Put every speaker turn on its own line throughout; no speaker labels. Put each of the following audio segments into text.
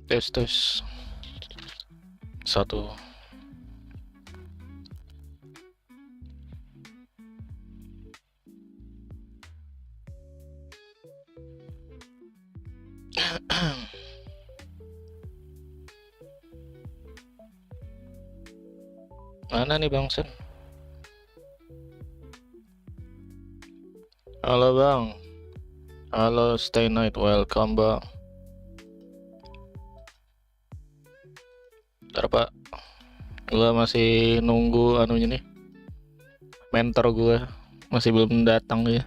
Tes tes satu. Mana nih Bang Sen? Halo Bang. Halo Stay Night, welcome Bang. Bentar Pak, gua masih nunggu anunya nih. Mentor gua masih belum datang ya.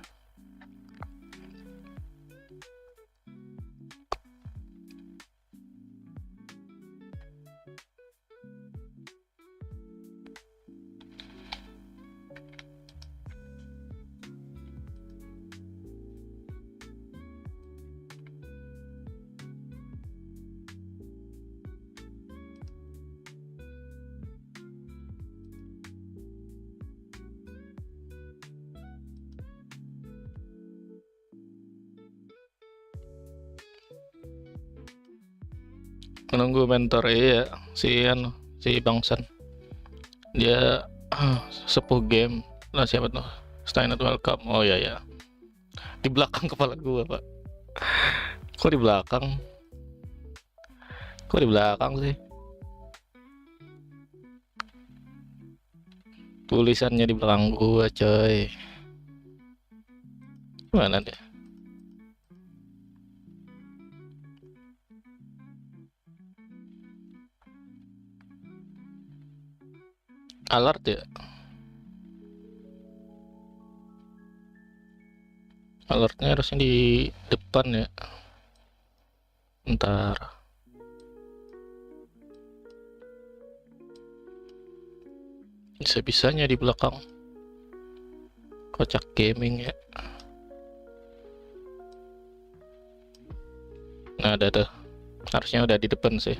Menunggu mentor iya si Bang Sen. Dia sepuh game. Lah siapa tuh? Stay Night, welcome. Oh ya ya. Di belakang kepala gua, Pak. Kok di belakang? Kok di belakang sih? Tulisannya di belakang gua, coy. Mana dia? Alert ya? Alertnya harusnya di depan ya. Ntar. Bisa-bisanya di belakang. Kocak gaming ya. Nah, ada tuh. Harusnya udah di depan sih.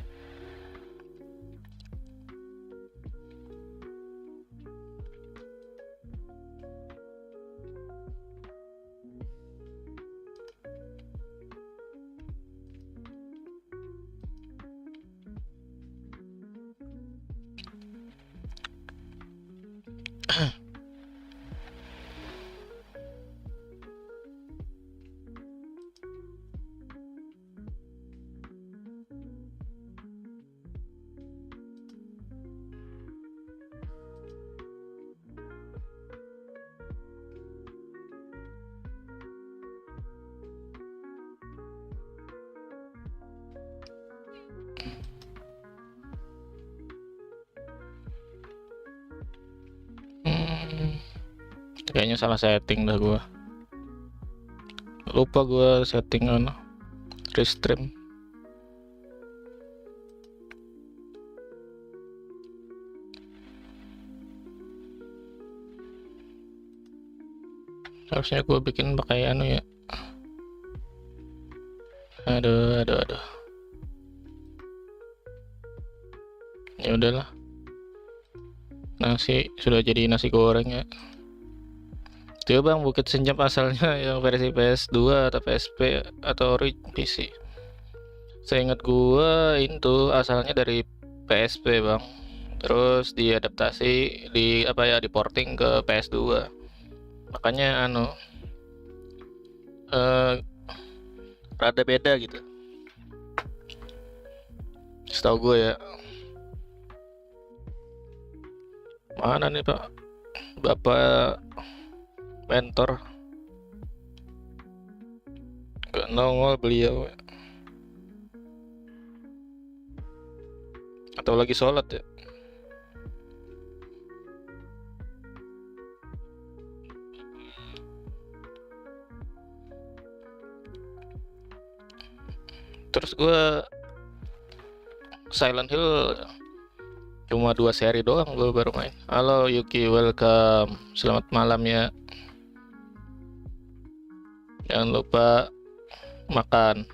Kayaknya salah setting dah gua. Lupa gua setting restream. Harusnya gua bikin pakai ya. Aduh. Ya udahlah. Nasi sudah jadi nasi goreng ya. Tuh Bang, Bukit Senyap asalnya yang versi PS2 atau PSP atau PC. Saya ingat gua itu asalnya dari PSP Bang. Terus diadaptasi di porting ke PS2. Makanya rada beda gitu. Setahu gue ya. Mana nih Pak? Bapak mentor. Gak nongol beliau. Atau lagi sholat ya? Terus gue Silent Hill cuma 2 seri doang gue baru main. Halo Yuki, welcome. Selamat malam ya. Jangan lupa makan.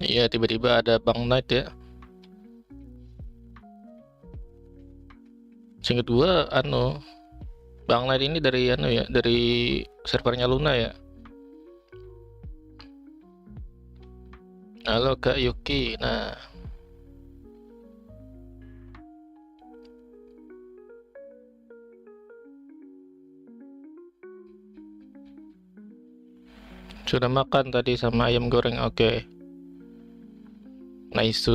Iya, tiba-tiba ada Bang Knight ya. Seinget gua Bang Knight ini dari dari servernya Luna ya. Halo Kak Yuki. Nah, sudah makan tadi sama ayam goreng. Oke. Nice.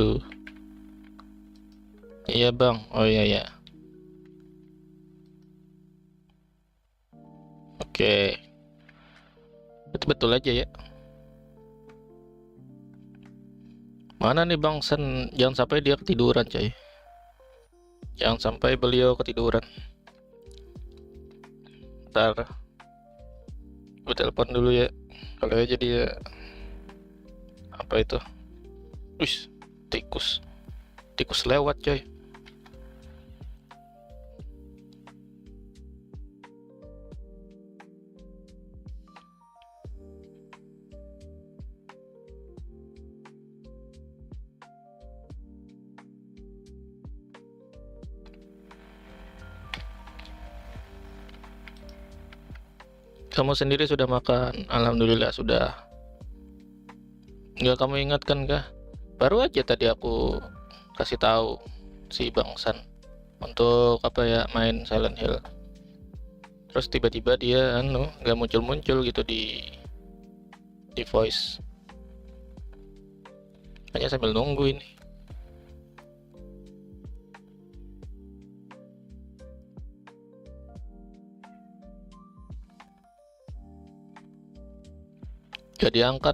Iya bang. Oh iya ya. Oke. Betul-betul aja ya. Mana nih Bang Sen? Jangan sampai dia ketiduran, coy. Jangan sampai beliau ketiduran. Ntar gue telepon dulu ya. Kalau aja dia apa itu? Wis, tikus. Tikus lewat, coy. Kamu sendiri sudah makan? Alhamdulillah sudah. Nggak kamu ingatkan kah? Baru aja tadi aku kasih tahu si Bang San untuk apa ya main Silent Hill. Terus tiba-tiba dia nggak muncul-muncul gitu di voice. Hanya sambil nunggu ini. Gak diangkat.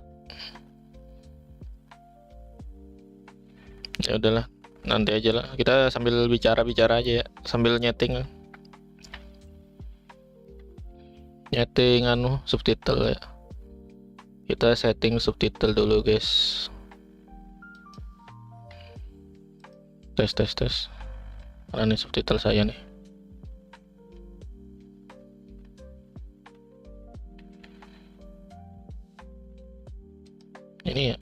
Ya udahlah, nanti aja lah. Kita sambil bicara-bicara aja ya, sambil nyeting. Nyeting subtitle ya. Kita setting subtitle dulu, guys. Tes. Mana nih subtitle saya nih? Ini ya.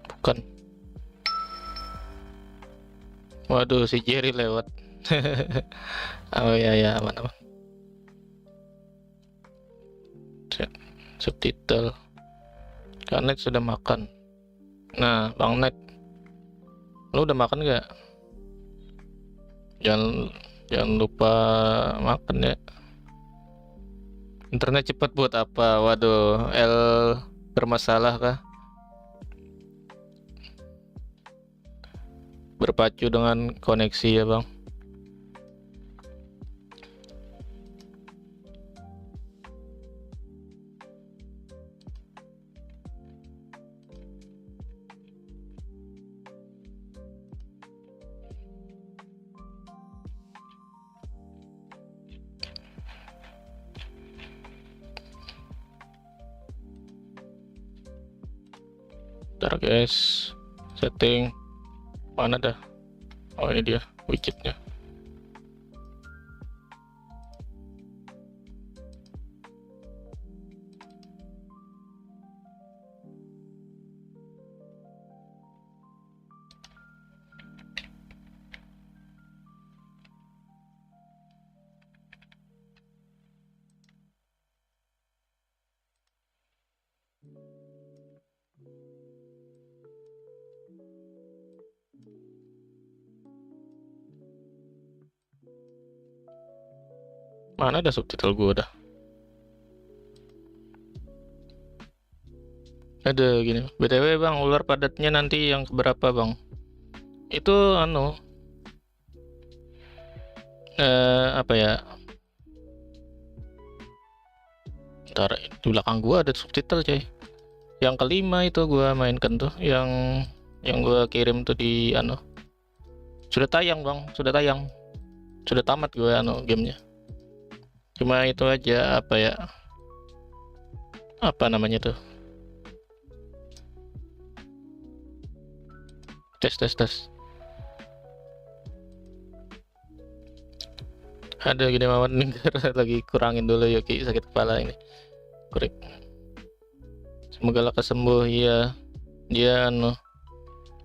Bukan. Waduh, si Jerry lewat. Oh ya, aman. Subtitle. Kak Net sudah makan. Nah, Bang Net, lu udah makan nggak? Jangan lupa makan ya. Internet cepat buat apa? Waduh, bermasalah kah? Berpacu dengan koneksi ya bang. Ntar guys, setting mana dah? Oh ini dia widgetnya. Mana ada subtitle gua dah? Ada gini. BTW bang, ular padatnya nanti yang keberapa bang? Itu apa ya? Ntar di belakang gua ada subtitle coy. Yang kelima itu gua mainkan tuh, yang gua kirim tuh di sudah tayang bang, sudah tamat gua gamenya. Cuma itu aja apa ya? Apa namanya tuh? Tes. Ada gini Mamat Ninggara lagi kurangin dulu ya Ki, sakit kepala ini. Korek. Semoga lekas sembuh ya. Dia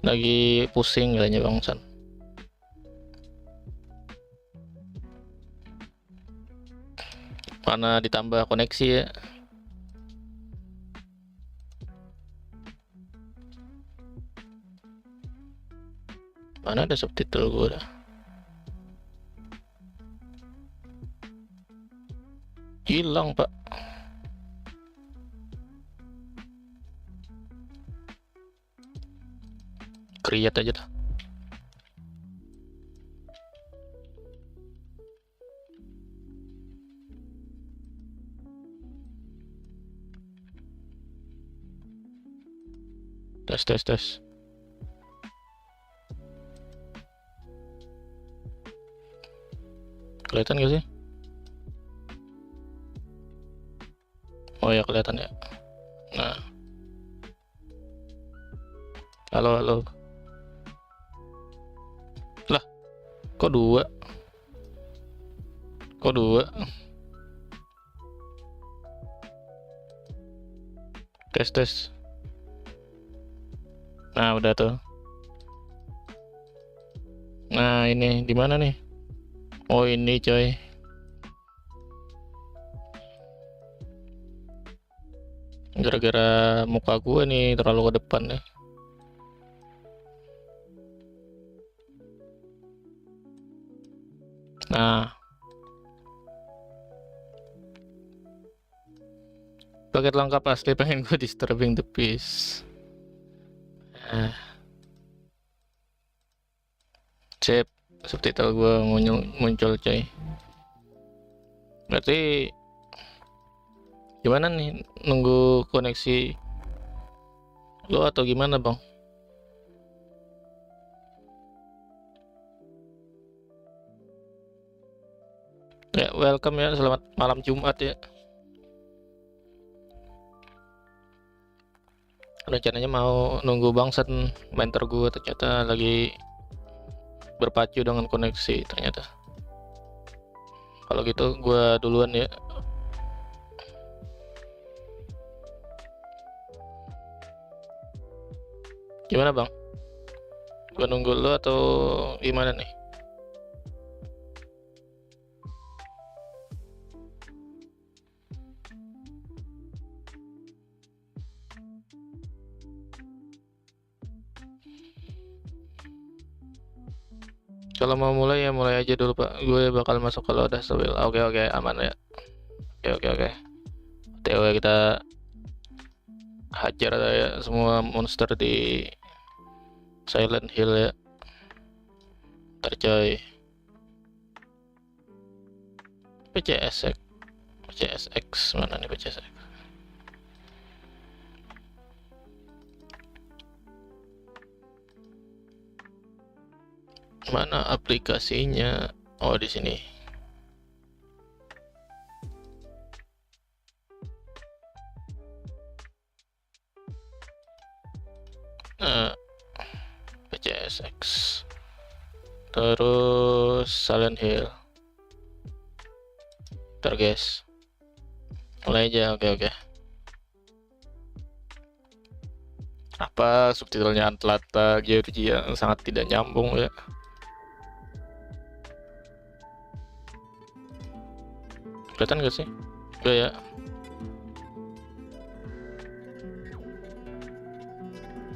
lagi pusing kayaknya Bang San. Karena ditambah koneksi ya. Mana ada subtitle gue dah. Hilang pak. Create aja dah. Tes. Kelihatan gak sih? Oh ya kelihatan ya. Nah. Halo. Lah, kok dua? Tes. Nah, udah tuh. Nah, ini di mana nih? Oh, ini coy. Gara-gara muka gue nih terlalu ke depan nih. Nah, paket lengkap asli pengen gue disturbing the peace. Sip, subtitle gue muncul coy. Berarti gimana nih, nunggu koneksi lo atau gimana bang? Ya welcome ya, selamat malam Jumat ya. Rencananya mau nunggu Bangsen, mentor gue ternyata lagi berpacu dengan koneksi ternyata. Kalau gitu gue duluan ya. Gimana bang? Gue nunggu lo atau gimana nih? Kalau mau mulai ya mulai aja dulu pak. Gue bakal masuk kalau udah stabil. Oke aman ya. Oke. TW kita hajar ya semua monster di Silent Hill ya. Ntar coy. PCSX mana nih PCSX? Mana aplikasinya? Oh di sini. PCSX. Terus Silent Hill. Ntar guys. Mulai aja, oke. Apa subtitlenya Atlanta Georgia sangat tidak nyambung ya. Kelihatan gak sih? Udah ya.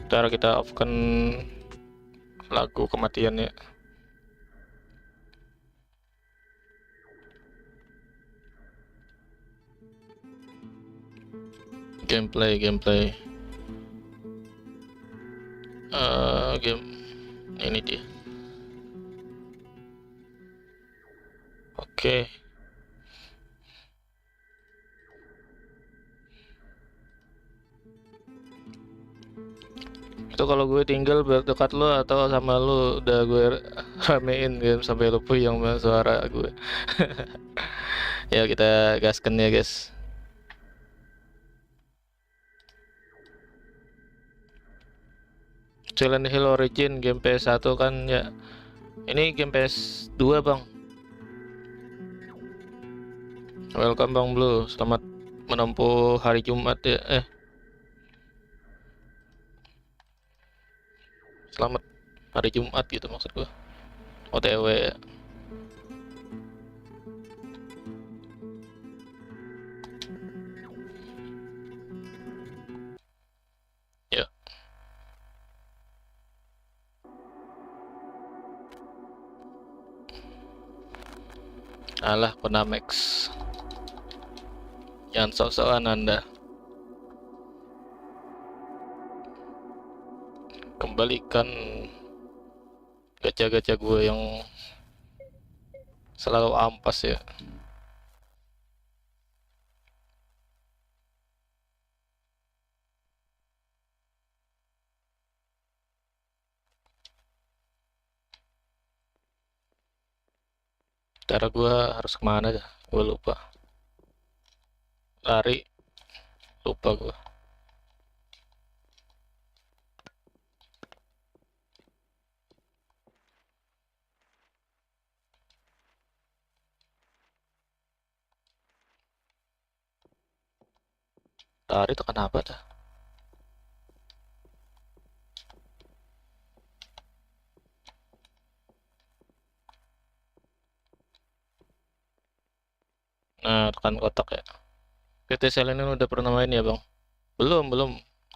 Ntar kita off kan lagu kematian ya. Gameplay. Game ini dia. Oke. Itu kalau gue tinggal dekat lo atau sama lo udah gue ramein game sampai lo puyeng sama suara gue. Ya kita gaskan ya guys. Silent Hill Origin game PS1 kan ya. Ini game PS2 bang. Welcome bang Blue, selamat menempuh hari Jumat ya. Selamat hari Jumat gitu maksud gue. OTW ya. Ya. Alah, Konamex. Jangan sok-sokan Anda. Kembalikan gacha-gacha gue yang selalu ampas ya. Cara gue harus kemana dah? Gue lupa. Lari, lupa gue. Lari itu kenapa dah? Nah, tekan kotak ya. PT Selenin udah pernah main ya bang? Belum.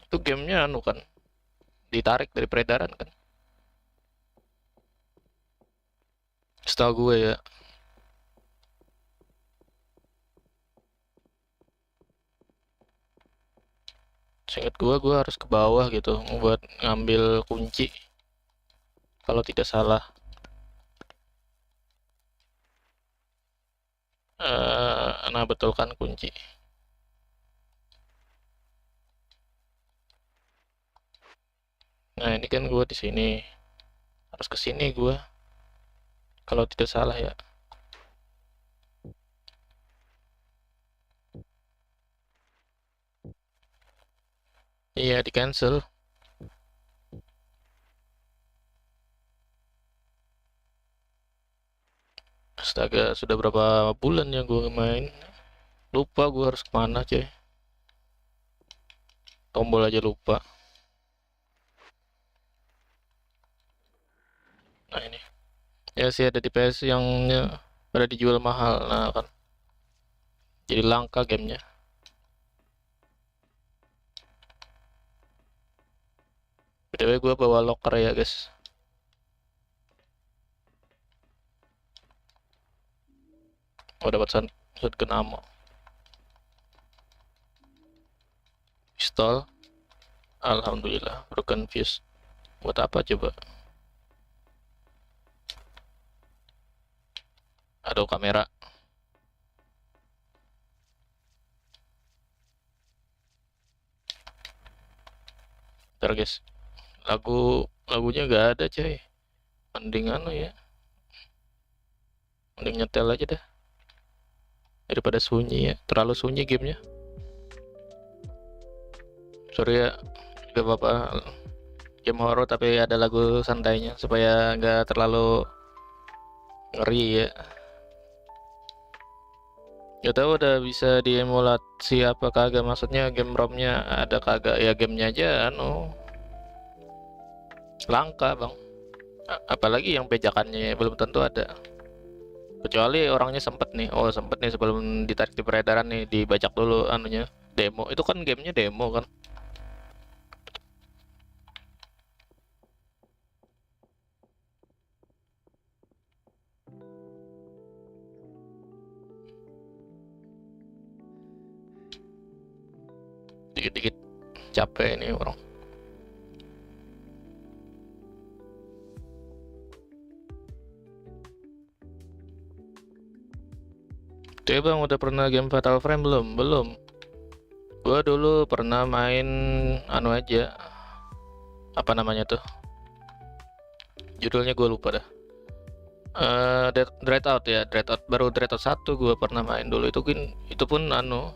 Itu gamenya anu kan, ditarik dari peredaran kan? Setahu gue ya. Seingat gue harus ke bawah gitu buat ngambil kunci. Kalau tidak salah. Nah betul kan kunci. Nah ini kan gue di sini. Harus ke sini gue. Kalau tidak salah ya. Iya di cancel. Astaga, sudah berapa bulan ya gue main. Lupa gue harus kemana coy. Tombol aja lupa. Nah ini. Ya sih ada di PS yang pada dijual mahal. Nah kan. Jadi langka gamenya. BTW gue bawa locker ya guys. Oh dapat shotgun ammo. Pistol. Alhamdulillah. Broken fuse. Buat apa coba? Aduh kamera. Ntar guys. Lagunya gak ada coy. Mending anu ya. Mending nyetel aja dah. Daripada sunyi ya. Terlalu sunyi gamenya. Sorry ya. Gak apa-apa. Game horror tapi ada lagu santainya supaya nggak terlalu ngeri ya. Gak tahu udah bisa diemulasi apa kagak, maksudnya game ROM-nya ada kagak ya, gamenya aja anu langka bang. Apalagi yang pejakannya belum tentu ada, kecuali orangnya sempet nih, oh sempet nih sebelum ditarik di peredaran nih dibajak dulu anunya, demo itu kan, gamenya demo kan. Dikit-dikit capek ini orang. Tuh bang, udah pernah game Fatal Frame belum? Gua dulu pernah main anu aja, apa namanya tuh, judulnya gue lupa dah. Dreadout ya, Dreadout, baru Dreadout 1 gue pernah main dulu, itu pun anu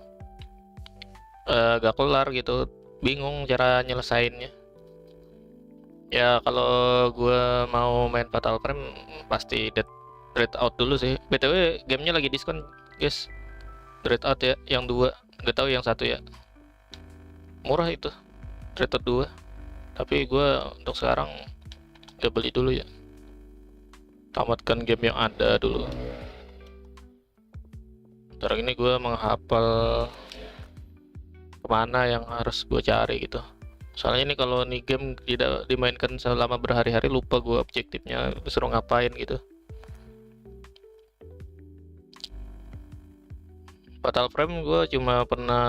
gak kelar gitu, bingung cara nyelesainnya. Ya kalau gue mau main Fatal Frame pasti Dreadout dulu sih. BTW gamenya lagi diskon guys, Dreadout ya, yang 2, gak tahu yang 1 ya, murah itu Dreadout 2, tapi gue untuk sekarang gak beli dulu ya, tamatkan game yang ada dulu. Ntar ini gue menghafal kemana yang harus gue cari gitu, soalnya ini kalau nih game tidak dimainkan selama berhari-hari lupa gue objektifnya disuruh ngapain gitu. Fatal Frame gue cuma pernah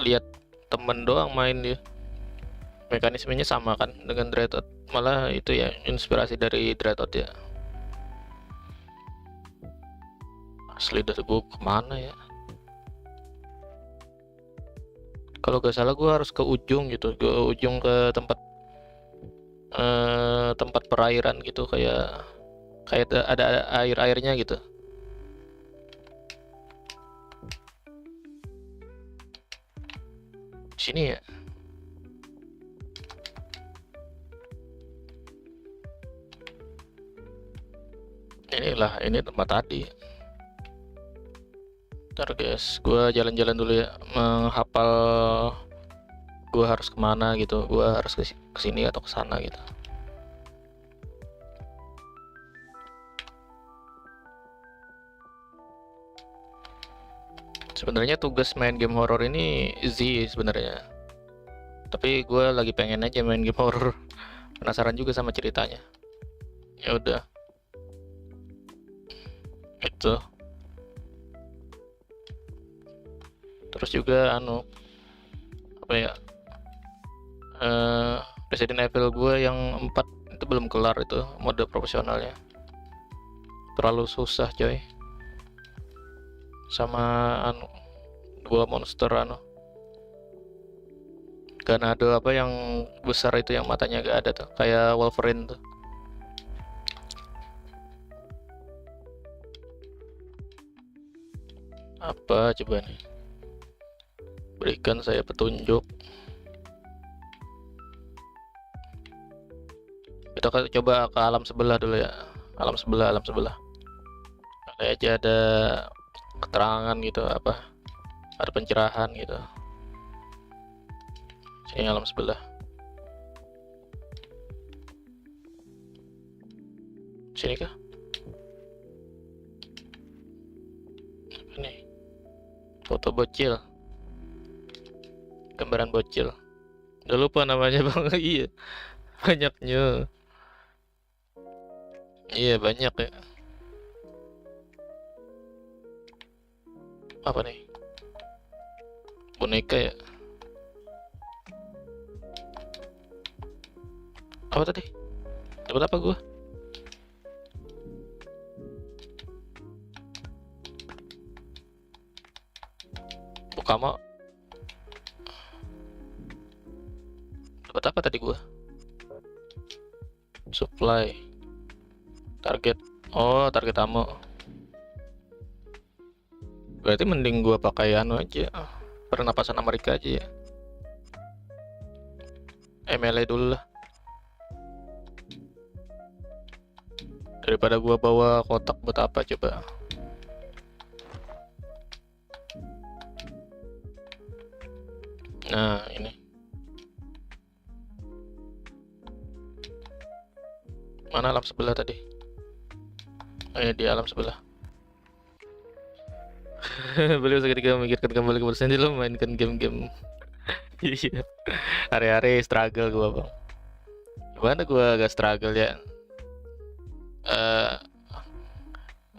lihat temen doang main dia. Mekanismenya sama kan dengan Dreadnought, malah itu ya inspirasi dari Dreadnought ya. Asli dah, gue kemana ya? Kalau gak salah gue harus ke ujung gitu, ke ujung ke tempat tempat perairan gitu, kayak ada air-airnya gitu. Sini ya. Inilah, ini tempat tadi. Ntar guys, gue jalan-jalan dulu ya, menghafal gue harus kemana gitu, gue harus ke sini atau ke sana gitu. Sebenarnya tugas main game horror ini easy sebenarnya, tapi gue lagi pengen aja main game horror, penasaran juga sama ceritanya. Ya udah, itu. Terus juga apa ya, Resident Evil gue yang 4 itu belum kelar, itu mode profesionalnya terlalu susah coy, sama dua monster Ganado apa yang besar itu, yang matanya gak ada tuh, kayak Wolverine tuh. Apa coba nih, berikan saya petunjuk. Kita coba ke alam sebelah dulu ya, alam sebelah. Kayak aja ada keterangan gitu, apa ada pencerahan gitu. Sini alam sebelah, sini kah? Apa nih, foto bocil, gambaran bocil, udah lupa namanya bang. Iya, banyaknya, iya banyak ya. Apa nih, boneka ya, apa tadi, dapat apa gua? Bukama, dapat apa tadi gua? Supply, target, oh target ammo. Berarti mending gua pakai aja, pernapasan Amerika aja ya, MLA dulu lah, daripada gua bawa kotak buat apa coba. Nah ini, mana alam sebelah tadi? Di alam sebelah. Beliau seketika memikirkan kembali ke bersendi, lo mainkan game-game. Iya, hari-hari struggle gua bang. Gimana gua agak struggle ya, eh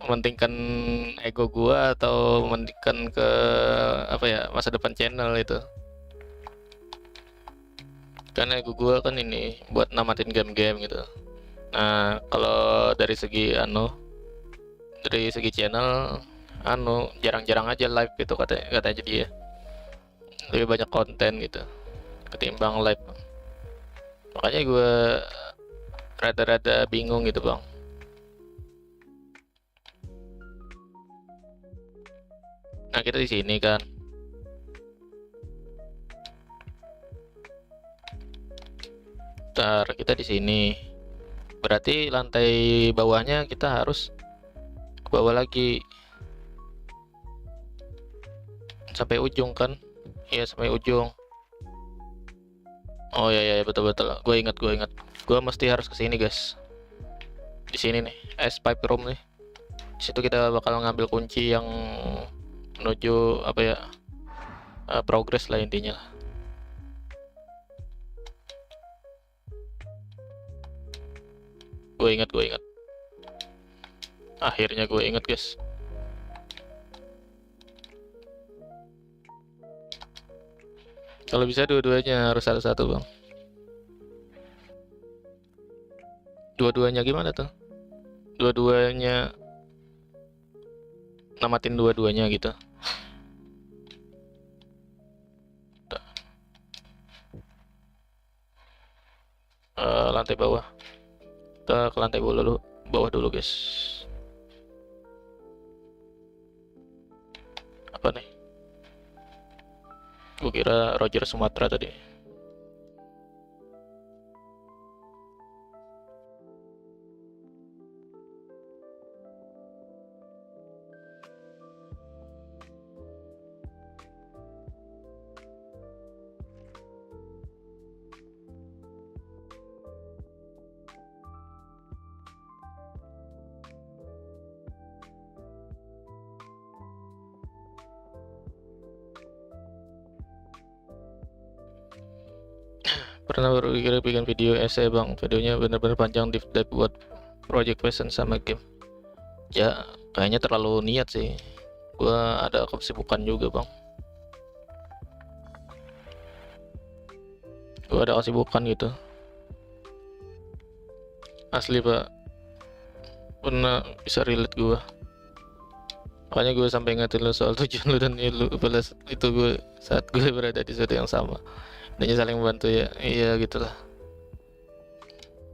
mementingkan ego gua atau mementingkan ke apa ya, masa depan channel itu. Karena ego gua kan ini buat namatin game-game gitu. Nah kalau dari segi dari segi channel, jarang-jarang aja live gitu, katanya dia, lebih banyak konten gitu ketimbang live. Makanya gue rada-rada bingung gitu bang. Nah kita di sini kan, ntar kita di sini, berarti lantai bawahnya kita harus ke bawah lagi sampai ujung kan? Iya sampai ujung. Oh ya ya betul betul, gue ingat, gue mesti harus ke sini guys. Di sini nih, S5 room nih. Di situ kita bakal ngambil kunci yang menuju apa ya, progress lah intinya. Gue ingat, akhirnya gue ingat guys. Kalau bisa dua-duanya, harus satu-satu bang. Dua-duanya gimana tuh? Dua-duanya namatin dua-duanya gitu. Lantai bawah. Kita ke lantai bawah dulu guys. Apa nih? Gue kira Roger Sumatera tadi. Pernah berpikir bikin video essay bang, videonya bener-bener panjang, deep dive buat project passion sama game. Ya kayaknya terlalu niat sih, gua ada kesibukan juga bang. Gua ada kesibukan gitu, asli pak. Pernah bisa relate gua, makanya gue sampai ingetin lu soal tujuan lu dan lu balas itu gue saat gue berada di situ yang sama. Intinya saling membantu ya, iya gitulah.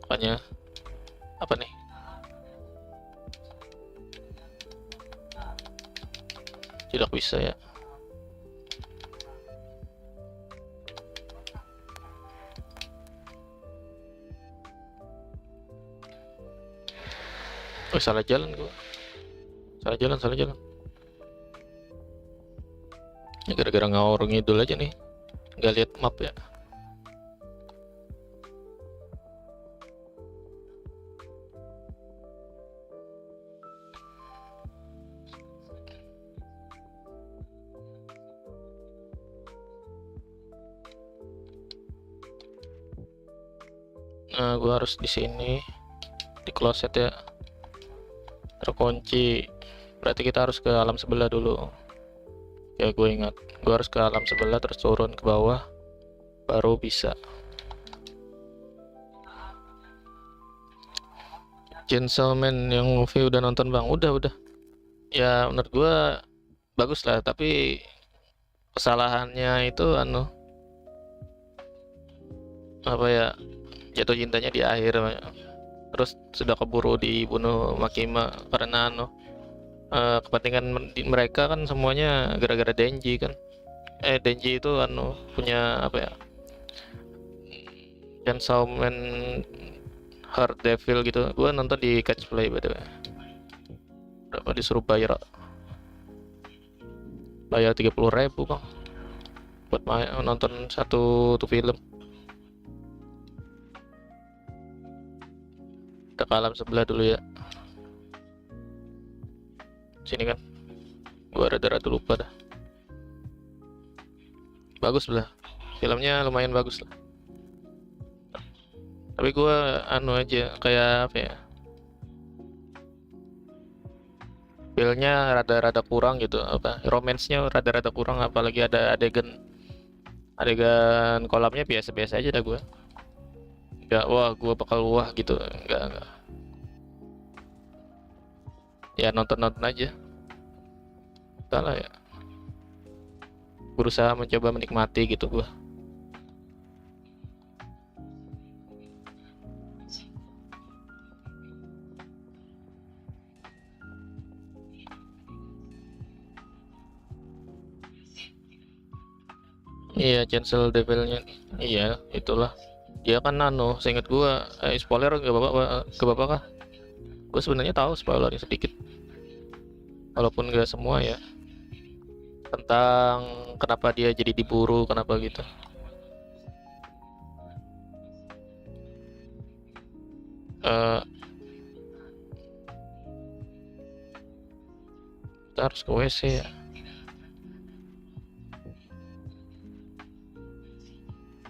Makanya apa nih, tidak bisa ya. Oh salah jalan gua, salah jalan ya, gara-gara ngawur ngidul aja nih, nggak lihat map ya. Nah gua harus di sini, di kloset ya, terkunci, berarti kita harus ke alam sebelah dulu ya. Gue ingat gue harus ke alam sebelah terus turun ke bawah baru bisa. Gentleman yang movie udah nonton bang? Udah ya, menurut gue bagus lah, tapi kesalahannya itu apa ya, jatuh cintanya di akhir, terus sudah keburu dibunuh Makima karena kepentingan mereka kan semuanya gara-gara Denji kan. Denji itu punya apa ya, Chainsaw Man Hard Devil gitu. Gue nonton di Catch Play by the way. Berapa disuruh bayar 30.000 bang buat nonton satu tuh film. Kita ke alam sebelah dulu ya, sini kan. Gue rada-rada lupa dah. Bagus lah filmnya, lumayan bagus lah, tapi gue aja kayak apa ya, feelnya rada-rada kurang gitu, apa romansnya rada-rada kurang, apalagi ada adegan kolamnya biasa-biasa aja dah. Gue nggak wah, gue bakal wah gitu, nggak ya, nonton aja. Salah ya, berusaha mencoba menikmati gitu gue. Iya, cancel devilnya. Iya, itulah. Dia kan seingat gua, spoiler gak apa-apa kah? Gue sebenarnya tahu spoilernya sedikit, walaupun gak semua ya, tentang kenapa dia jadi diburu, kenapa gitu. Eh, kita harus ke WC ya.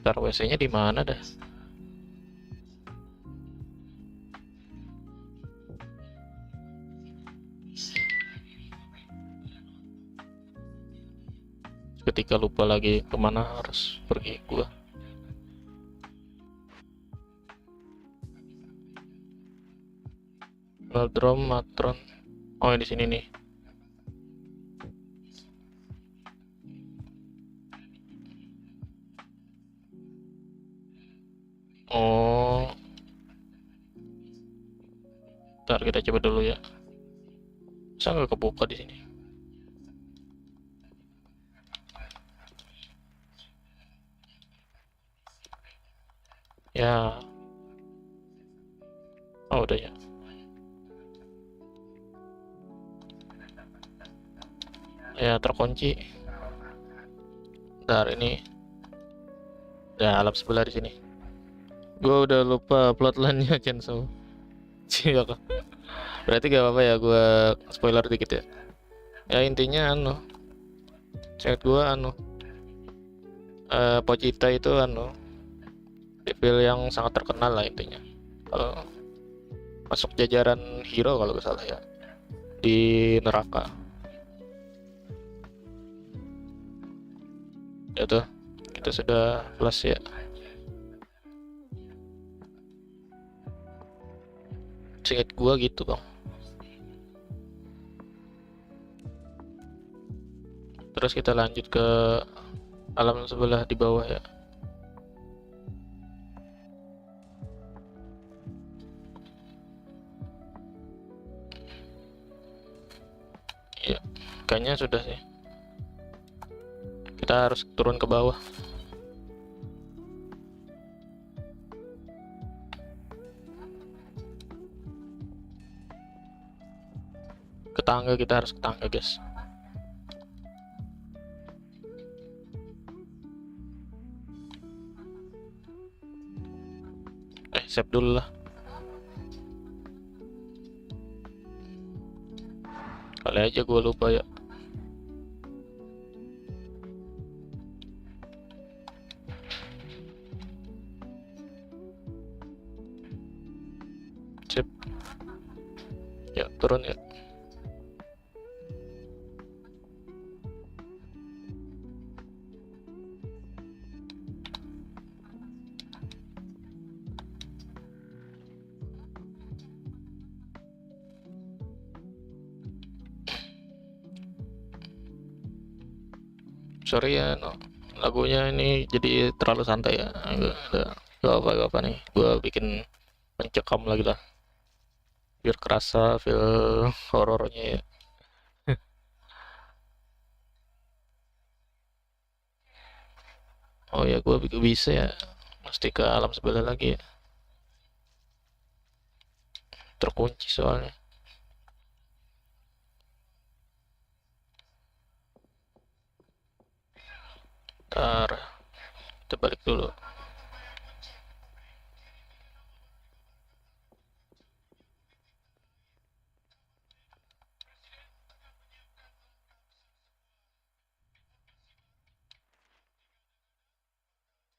Ntar WC-nya di mana dah? Ketika ketika lupa lagi kemana harus pergi gua. Meldrom Matron. Oh, di sini nih. Oh, ntar kita coba dulu ya. Saya nggak kebuka di sini. Ya, oh udah ya. Ya terkunci. Ntar ini. Ya alam sebelah di sini. Gua udah lupa plotline-nya Chainsaw. Iya. Berarti gak apa-apa ya gua spoiler dikit ya. Ya intinya anu, chat gua anu, Pochita itu anu, devil yang sangat terkenal lah intinya. Kalau masuk jajaran hero kalau gak salah ya di neraka. Ya tuh, kita sudah plus ya. Singkat gua gitu bang. Terus kita lanjut ke alam sebelah di bawah ya. Ya, kayaknya sudah sih. Kita harus turun ke bawah. Ke tangga, kita harus ke tangga guys. Save dulu lah. Kali aja gue lupa ya. Sip. Ya turun ya. Sorry ya, no. Lagunya ini jadi terlalu santai ya. Gak apa-apa nih. Gue bikin mencekam lagi lah. Biar kerasa feel horornya ya. Oh ya, gue bisa ya. Mesti ke alam sebelah lagi ya. Terkunci soalnya. Ntar kita balik dulu.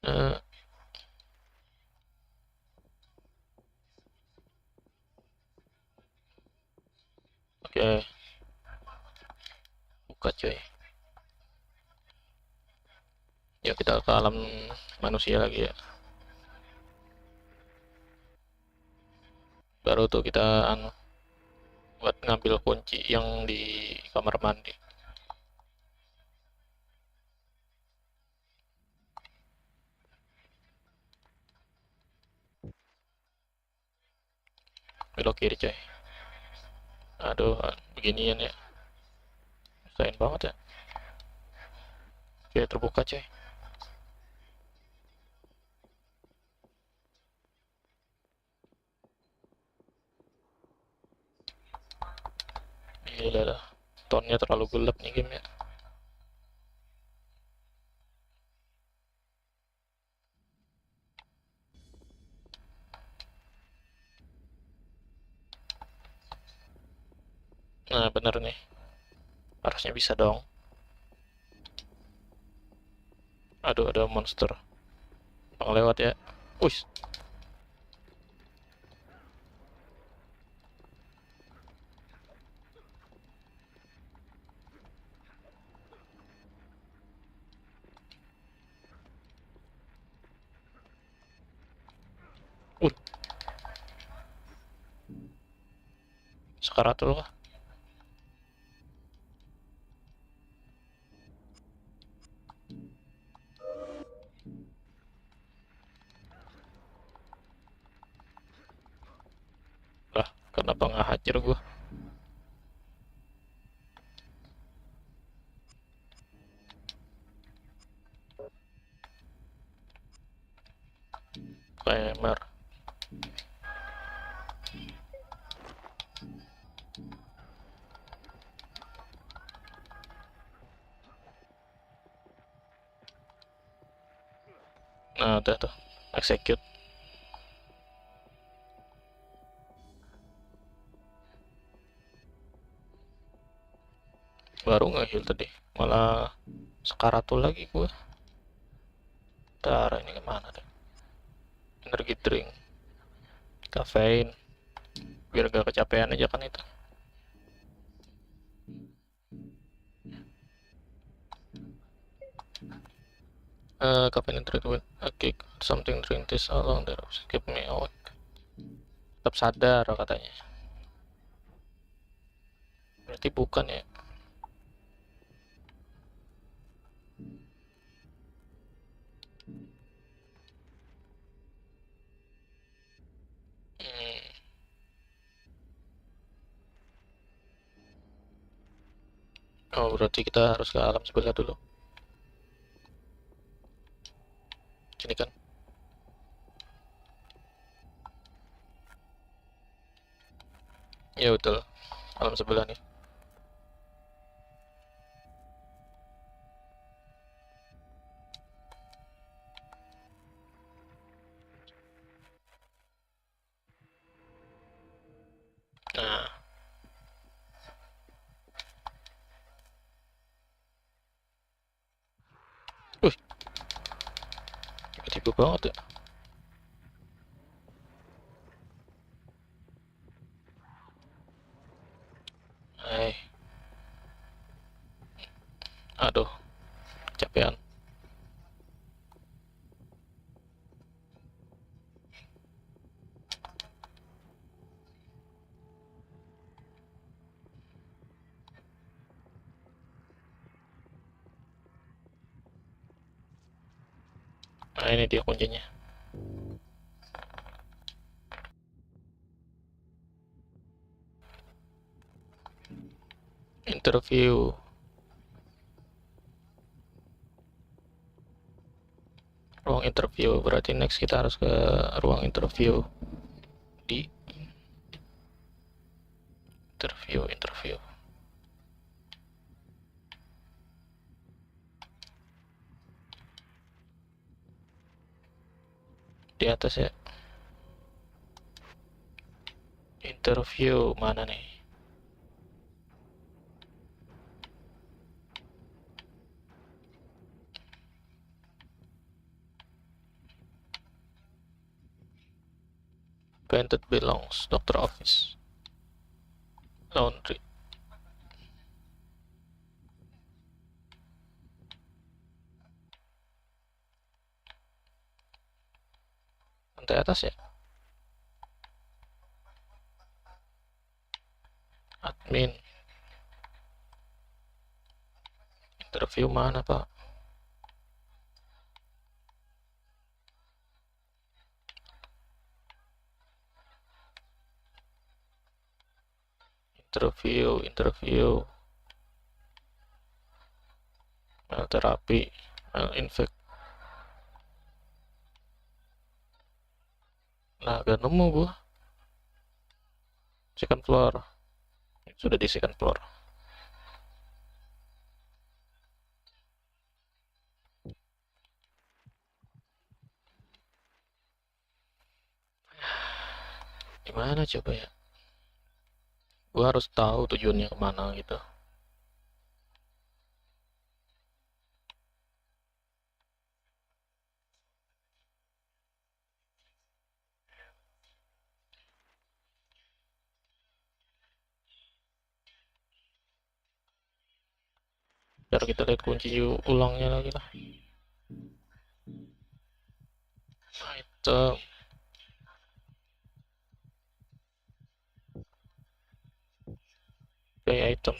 Eh, Oke, buka coy. Ya kita ke alam manusia lagi ya. Baru tuh kita anu buat ngambil kunci yang di kamar mandi. Belok kiri coy. Aduh, beginian ya. Sayang banget ya. Oke, terbuka coy. Gila dah. Tonnya terlalu gelap nih game ya. Nah, bener nih. Harusnya bisa dong. Aduh, ada monster. Bang lewat ya. Uish. Sekaratul kah? Lah, kenapa nggak hajar gua? Timer. Nah, udah tuh. Execute. Baru nggak heal tadi. Malah sekaratul lagi gua. Ntar ini kemana deh? Energi drink. Kafein. Biar gak kecapean aja kan itu. Caffeine drink with a kick. Something drink this along the road. Keep me awake. Tetap sadar katanya. Berarti bukan ya. Hmm. Oh, berarti kita harus ke alam sebelah dulu. Sini kan. Ya betul. Alam sebelah nih. Nah, wih, tiba-tiba banget ya. Hai, aduh, capean. Nah, ini dia kuncinya. Interview. Ruang interview. Berarti next kita harus ke ruang interview. Di interview. Di atas ya. Interview mana nih? Painted belongs. Doctor office. Laundry. Lantai atas ya. Admin. Interview mana pak? Interview. Mail terapi. Mail infect. Nah, gak nemu gua. Second floor. Sudah di second floor. Gimana coba ya? Gua harus tahu tujuannya kemana gitu. Biar kita lihat kunci ulangnya lagi lah. Item. play item.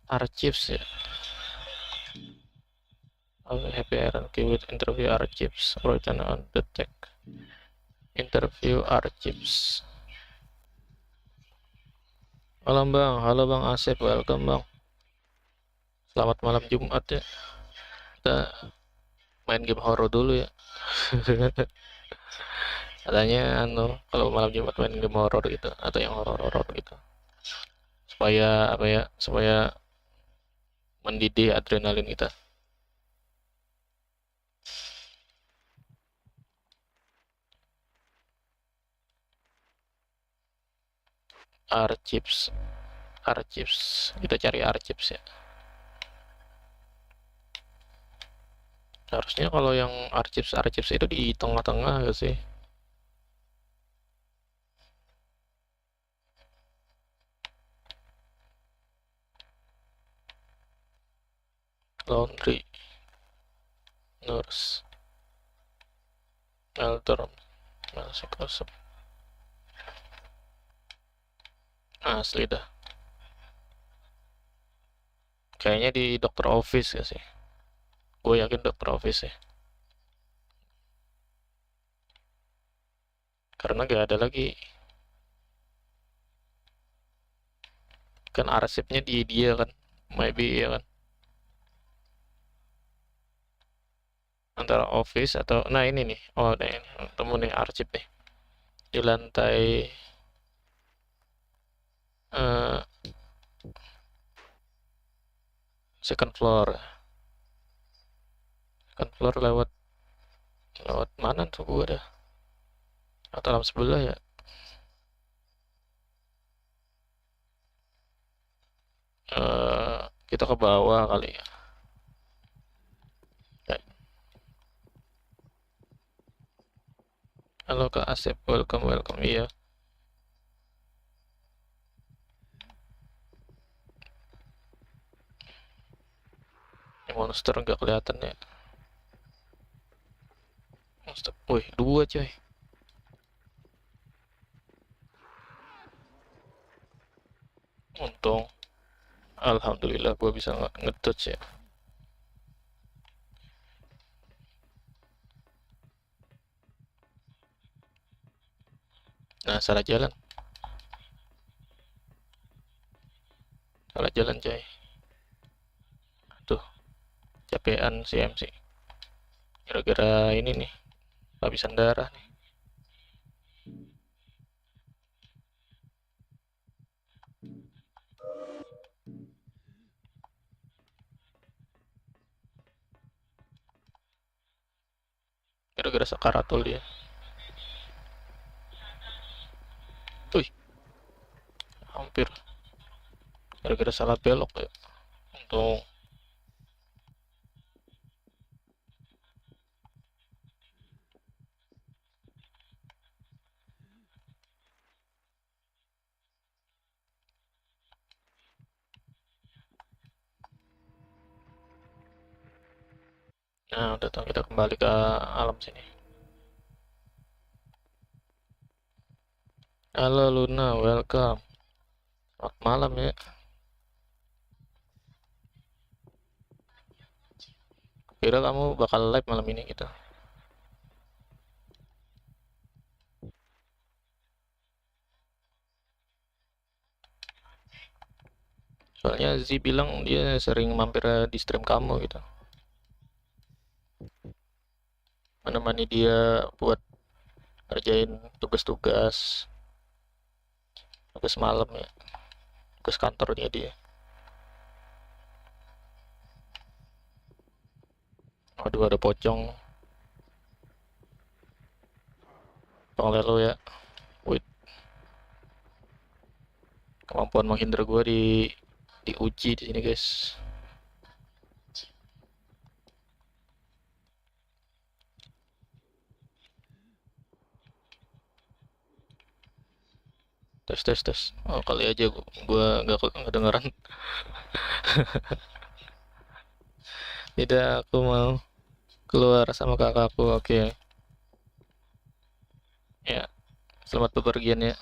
Archives ya. Happy Iron Key with interview archives written on the tag. Interview archives. Halo bang Asep, welcome bang. Selamat malam Jumat ya. Kita main game horror dulu ya. Katanya kalau malam Jumat main game horror gitu atau yang horror gitu. Supaya apa ya? Supaya mendidih adrenalin kita. Archives. Kita cari archives ya. Harusnya kalau yang archives itu di tengah-tengah gak sih? Laundry, nurse, melter, masuk kosong. Asli dah. Kayaknya di dokter office gak sih? Gue yakin dokter office ya. Karena gak ada lagi. Kan arsipnya di dia kan. Maybe ya kan. Antara office atau nah ini nih. Oh, nah ini temu nih arsip nih. Di lantai second floor. Second floor lewat mana tuh gue dah? Atau alam sebelah ya? Kita ke bawah kali ya. Halo Kak Asep, welcome iya. Ini monster nggak kelihatan ya. Monster, wih 2 coy. Untung, alhamdulillah gue bisa nge-touch ya. Nah, salah jalan coy. Aduh, capean si MC. Gara-gara ini nih, habisan darah nih. Gara-gara sakaratul dia. Wih, hampir. Gara-gara salah belok ya. Untung. Nah, udah tahu kita kembali ke alam sini. Halo Luna, welcome. Selamat malam ya. Kira kamu bakal live malam ini gitu. Soalnya Z bilang dia sering mampir di stream kamu gitu. Menemani dia buat ngerjain tugas malam ya. Tugas kantornya dia. Aduh, ada pocong. Tolong lo ya. Wait. Kemampuan menghindar gue diuji di sini guys. Tes. Oh, kali aja gue nggak kedengeran. Tidak, aku mau keluar sama kakakku. Oke. Ya, selamat bepergian ya.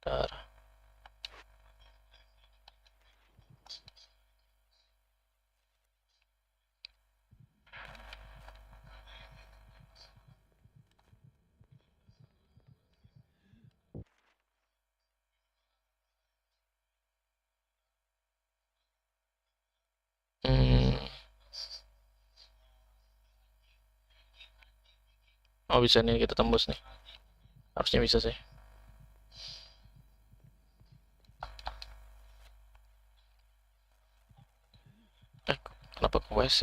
Ntar. Hmm. Oh bisa nih kita tembus nih. Harusnya bisa sih. Eh, kenapa ke WC?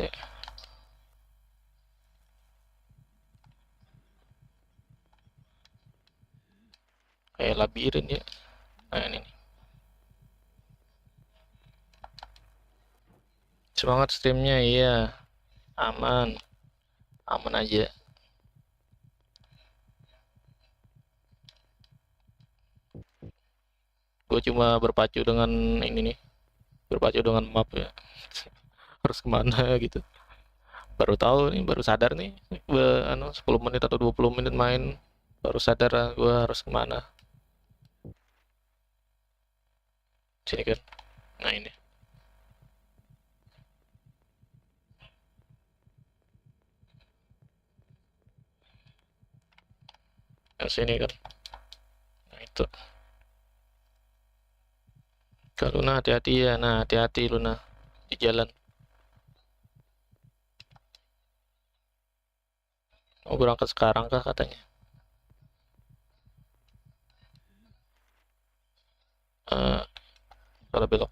Kayak labirin ya. Nah ini nih. Semangat streamnya, iya. Aman. Aman aja. Gue cuma berpacu dengan ini nih. Berpacu dengan map ya. Harus kemana gitu. Baru tahu nih, baru sadar nih. 10 menit atau 20 menit main. Baru sadar gue harus kemana. Sini kan. Nah ini. Nah sini kan. Nah itu. Kak Luna hati-hati ya. Nah hati-hati Luna. Di jalan. Oh berangkat sekarang kah katanya. Eh Kalau belok.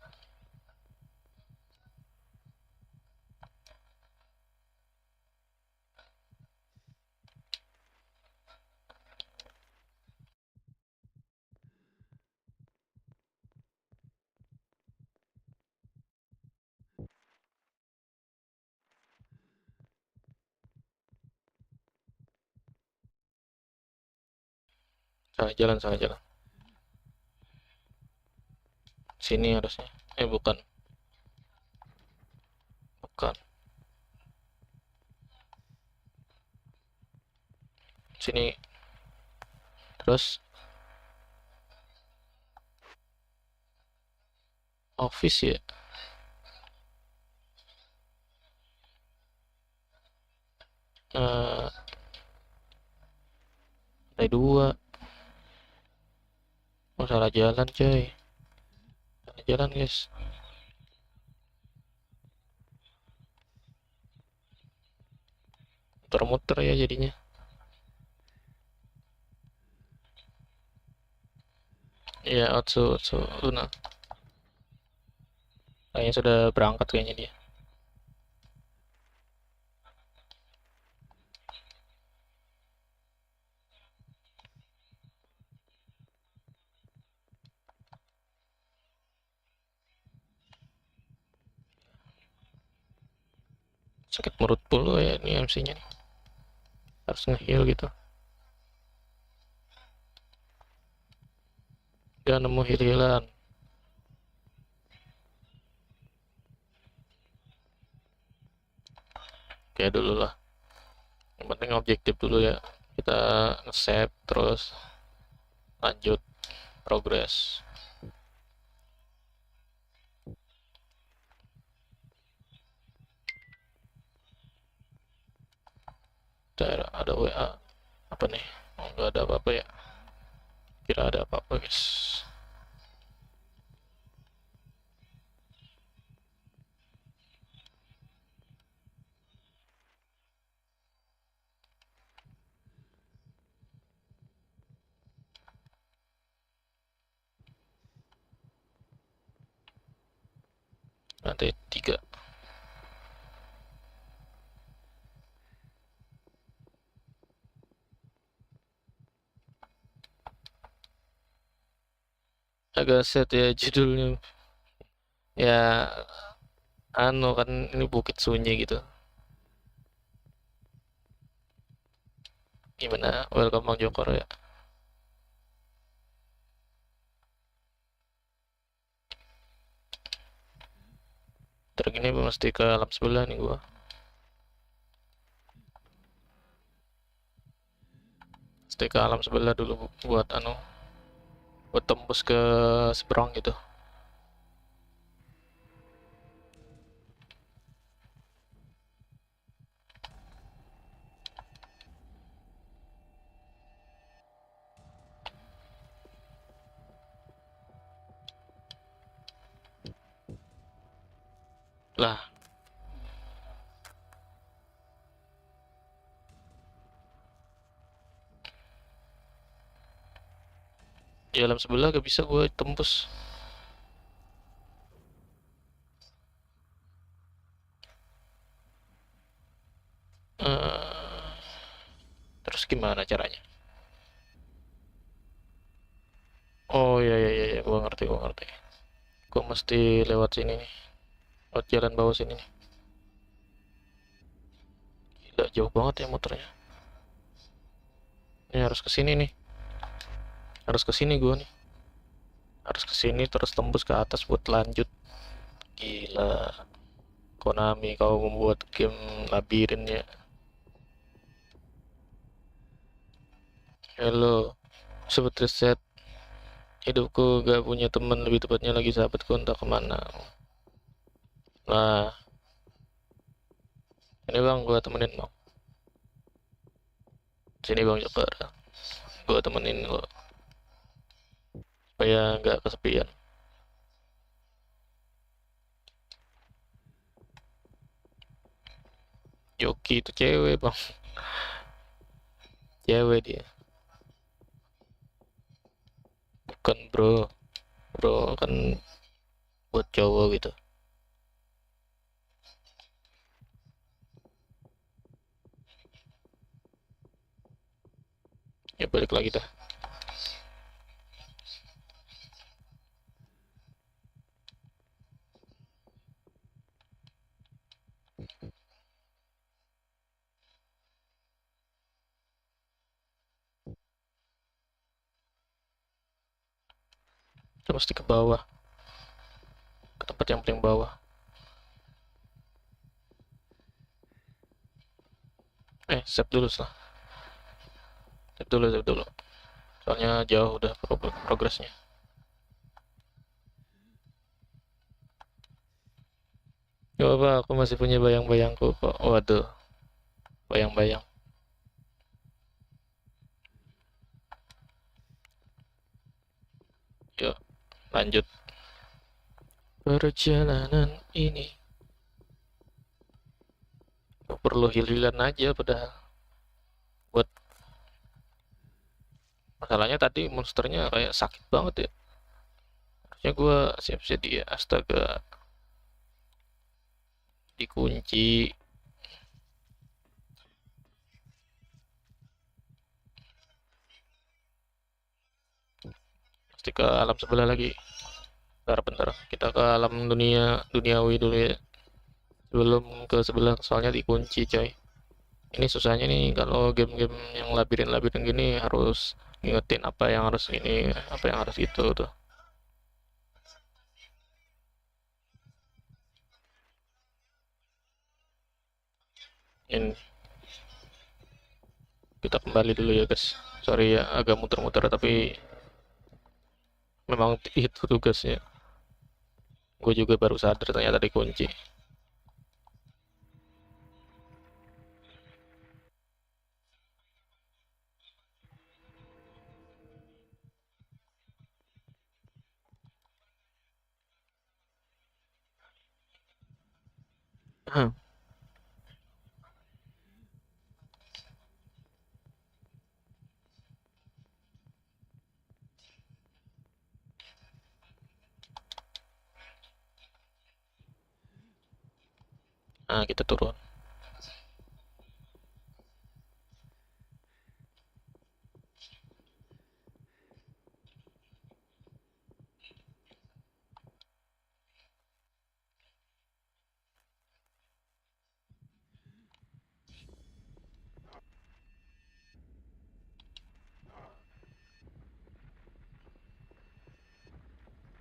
Salah jalan, salah jalan. Sini harusnya. Bukan. Bukan. Sini. Terus office ya. Eh Ada dua. Oh salah jalan coy. Salah jalan guys. Muter-muter ya jadinya. Iya, Otsu, Otsu, Luna. Kayaknya sudah berangkat kayaknya dia. Sakit perut dulu ya ini MC-nya. Harus nge-heal gitu. Dia nemu heal-healan. Kayak dulu lah. Yang penting objektif dulu ya. Kita nge-save terus lanjut progress. Ada WA. Apa nih? Oh, nggak ada apa-apa ya. Kira ada apa-apa guys. Nanti 3. Agak set ya judulnya. Ya anu kan ini Bukit Sunyi gitu. Gimana? Welcome Bang Jokor ya. Terus ini mesti ke lap sebelah nih gua. Stay ke alam sebelah dulu buat buat tembus ke seberang gitu. Lah, di alam sebelah gak bisa gue tembus. Eh, terus gimana caranya? Oh iya iya iya, iya. Gua ngerti gua ngerti. Gua mesti lewat sini nih, lewat jalan bawah sini nih. Gila jauh banget ya motornya. Ini harus ke sini nih, harus ke sini gua nih, harus ke sini terus tembus ke atas buat lanjut. Gila, Konami kau membuat game labirin ya. Halo, sobat riset. Hidupku gak punya teman, lebih tepatnya lagi sahabatku entah kemana. Nah, ini bang, gua temenin bang. Sini bang Jokar, gua temenin lo supaya nggak kesepian. Yoki itu cewek bang, cewek dia. Bukan bro, bro kan buat cowok gitu. Ya balik lagi dah. Kita mesti ke bawah, ke tempat yang paling bawah. Save dulu lah. Save dulu, save dulu. Soalnya jauh udah progresnya. Gak apa, aku masih punya bayang-bayangku kok. Waduh, bayang-bayang. Yuk, lanjut. Perjalanan ini. Gak perlu heal-healan aja padahal. Buat masalahnya tadi monsternya kayak sakit banget ya. Harusnya gue siap-siap dia. Astaga, dikunci. Pasti ke alam sebelah lagi. Bentar, bentar. Kita ke alam duniawi dulu ya. Sebelum ke sebelah soalnya dikunci coy. Ini susahnya nih kalau game-game yang labirin-labirin gini harus ngingetin apa yang harus ini, apa yang harus itu tuh. Ini kita kembali dulu ya guys. Sorry ya agak muter-muter tapi memang itu tugasnya. Gue juga baru sadar ternyata dikunci. Nah kita turun.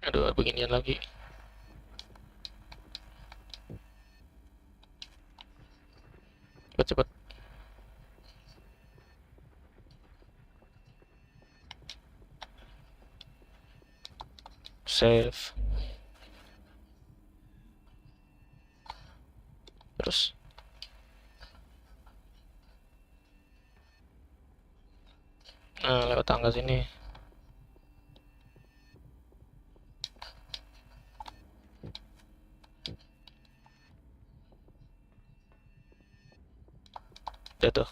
Aduh beginian lagi. Cepet cepet. save. Terus lewat tangga sini. Jatuh.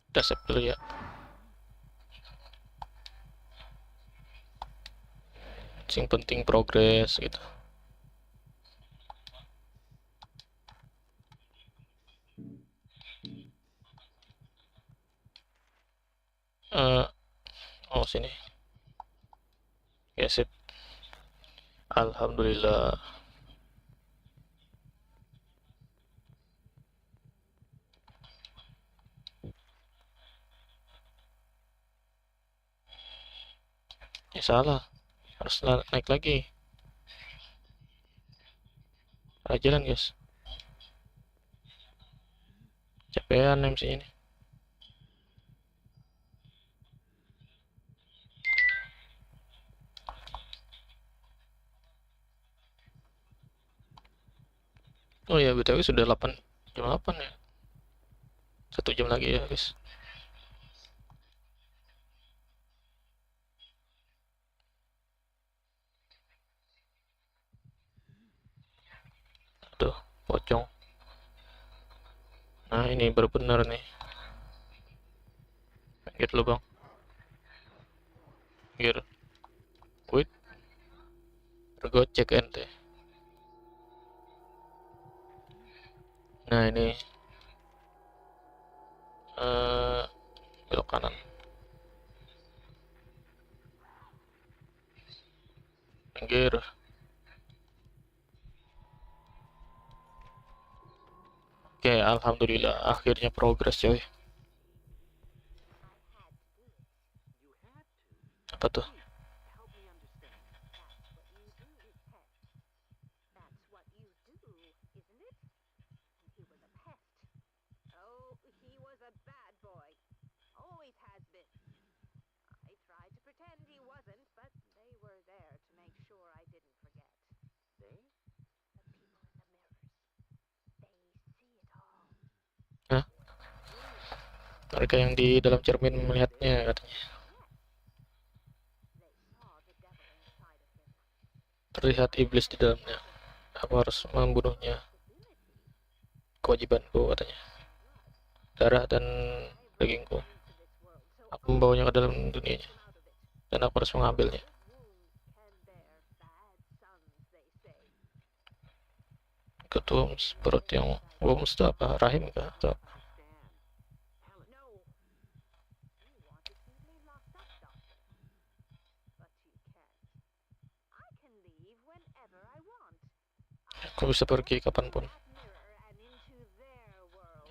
Udah save dulu ya. Yang penting progres gitu. Oh sini. Ya sip. Alhamdulillah. Ya salah. Harus naik lagi. Jalan guys. Capean MC ini. Oh ya, BTW sudah 8 jam 8 ya. 1 jam lagi ya guys. Tuh, pocong. Nah, ini baru benar nih. Gitu loh, Bang. Gitu. Wait. Tergocek ente. Nah, ini belok kanan. Pinggir. Oke, alhamdulillah akhirnya progres coy. Apa tuh? Hah? Mereka yang di dalam cermin melihatnya katanya. Terlihat iblis di dalamnya. Aku harus membunuhnya. Kewajibanku katanya. Darah dan dagingku. Aku membawanya ke dalam dunianya. Dan aku harus mengambilnya. Ketua perut yang Worms itu apa? Rahim kah? Atau apa? Aku bisa pergi kapanpun.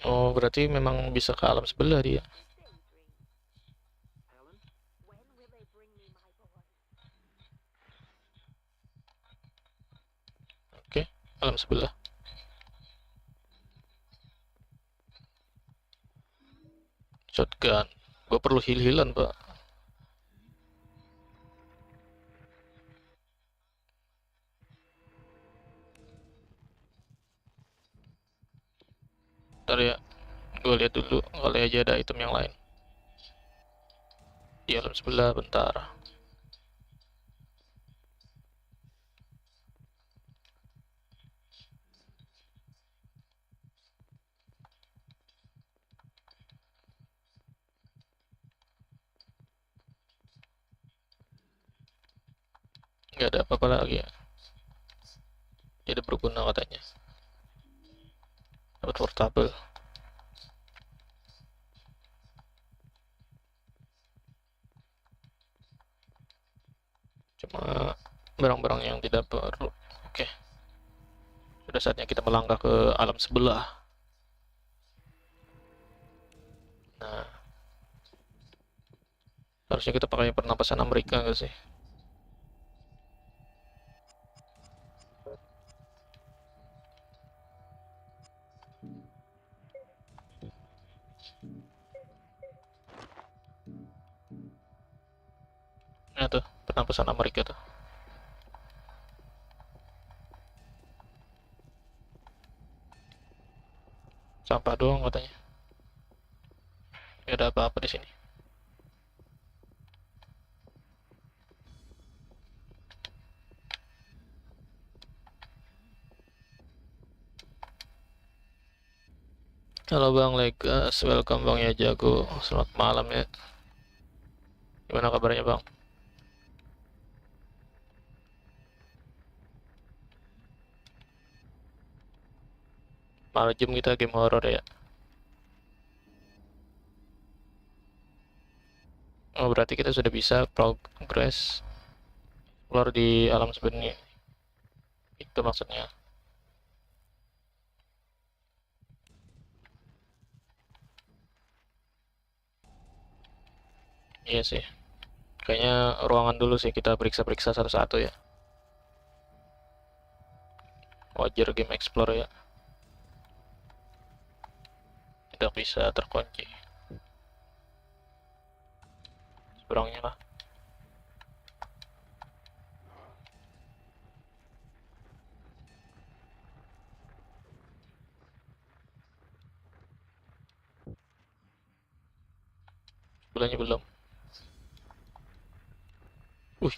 Oh, berarti memang bisa ke alam sebelah dia. Oke, alam sebelah. Shotgun. Gue perlu heal-healan, Pak. Ntar ya, gue lihat dulu kali aja ada item yang lain di alam sebelah. Bentar. Nggak ada apa-apa lagi ya. Tidak berguna katanya. Dapat portable. Cuma barang-barang yang tidak perlu. Oke. Sudah saatnya kita melangkah ke alam sebelah. Nah, harusnya kita pakai pernapasan Amerika nggak sih? pernah pesan Amerika tuh. Sampah doang katanya. Gak ada apa-apa di sini. Halo Bang Legas, welcome Bang ya jago. Selamat malam ya. Gimana kabarnya Bang? Malam jam kita game horror ya. Oh berarti kita sudah bisa progress keluar di alam sebenarnya. Itu maksudnya. Iya sih. Kayaknya ruangan dulu sih kita periksa-periksa satu-satu ya. Wajar game explore ya. Tidak bisa terkunci. Seberangnya lah. Bulannya belum. Wih,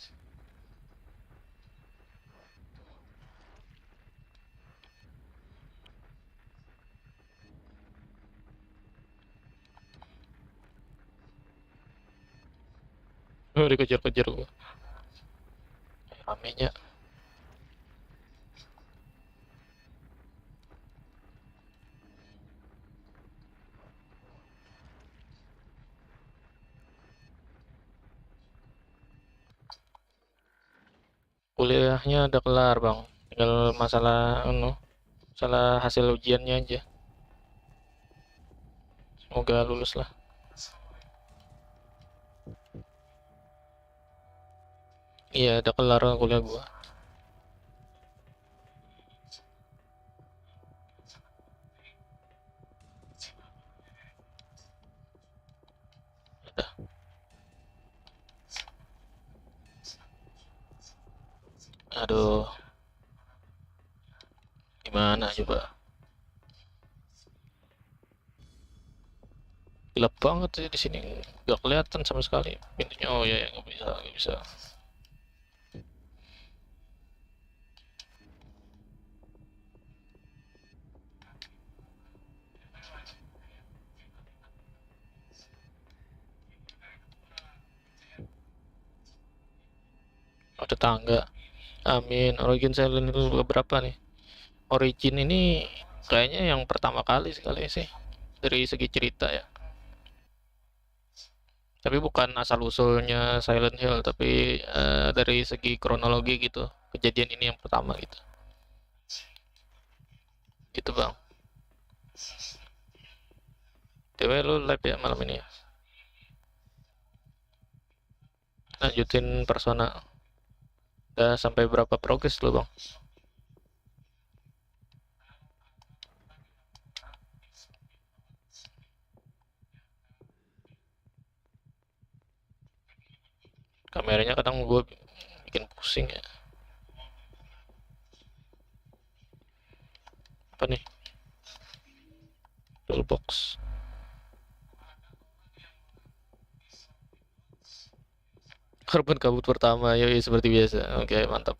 dikejar-kejar gua. Ramenya. Kuliahnya udah kelar bang. Tinggal masalah, masalah hasil ujiannya aja. Semoga lulus lah. Iya, udah kelar kuliah gua. Udah. Aduh, gimana coba? Gelap banget sih di sini. Gak kelihatan sama sekali pintunya. Oh ya, ya nggak bisa, nggak bisa. Oh, tetangga. Amin. Origin Silent itu berapa nih? Origin ini kayaknya yang pertama kali sekali sih dari segi cerita ya. Tapi bukan asal usulnya Silent Hill, tapi dari segi kronologi gitu. Kejadian ini yang pertama gitu. Gitu bang. TW lu live ya malam ini ya. Lanjutin persona. Udah sampai berapa progres lu bang? Kameranya kadang gue bikin pusing ya. Apa nih? Toolbox. Korban kabut pertama, yoi seperti biasa. Oke, mantap.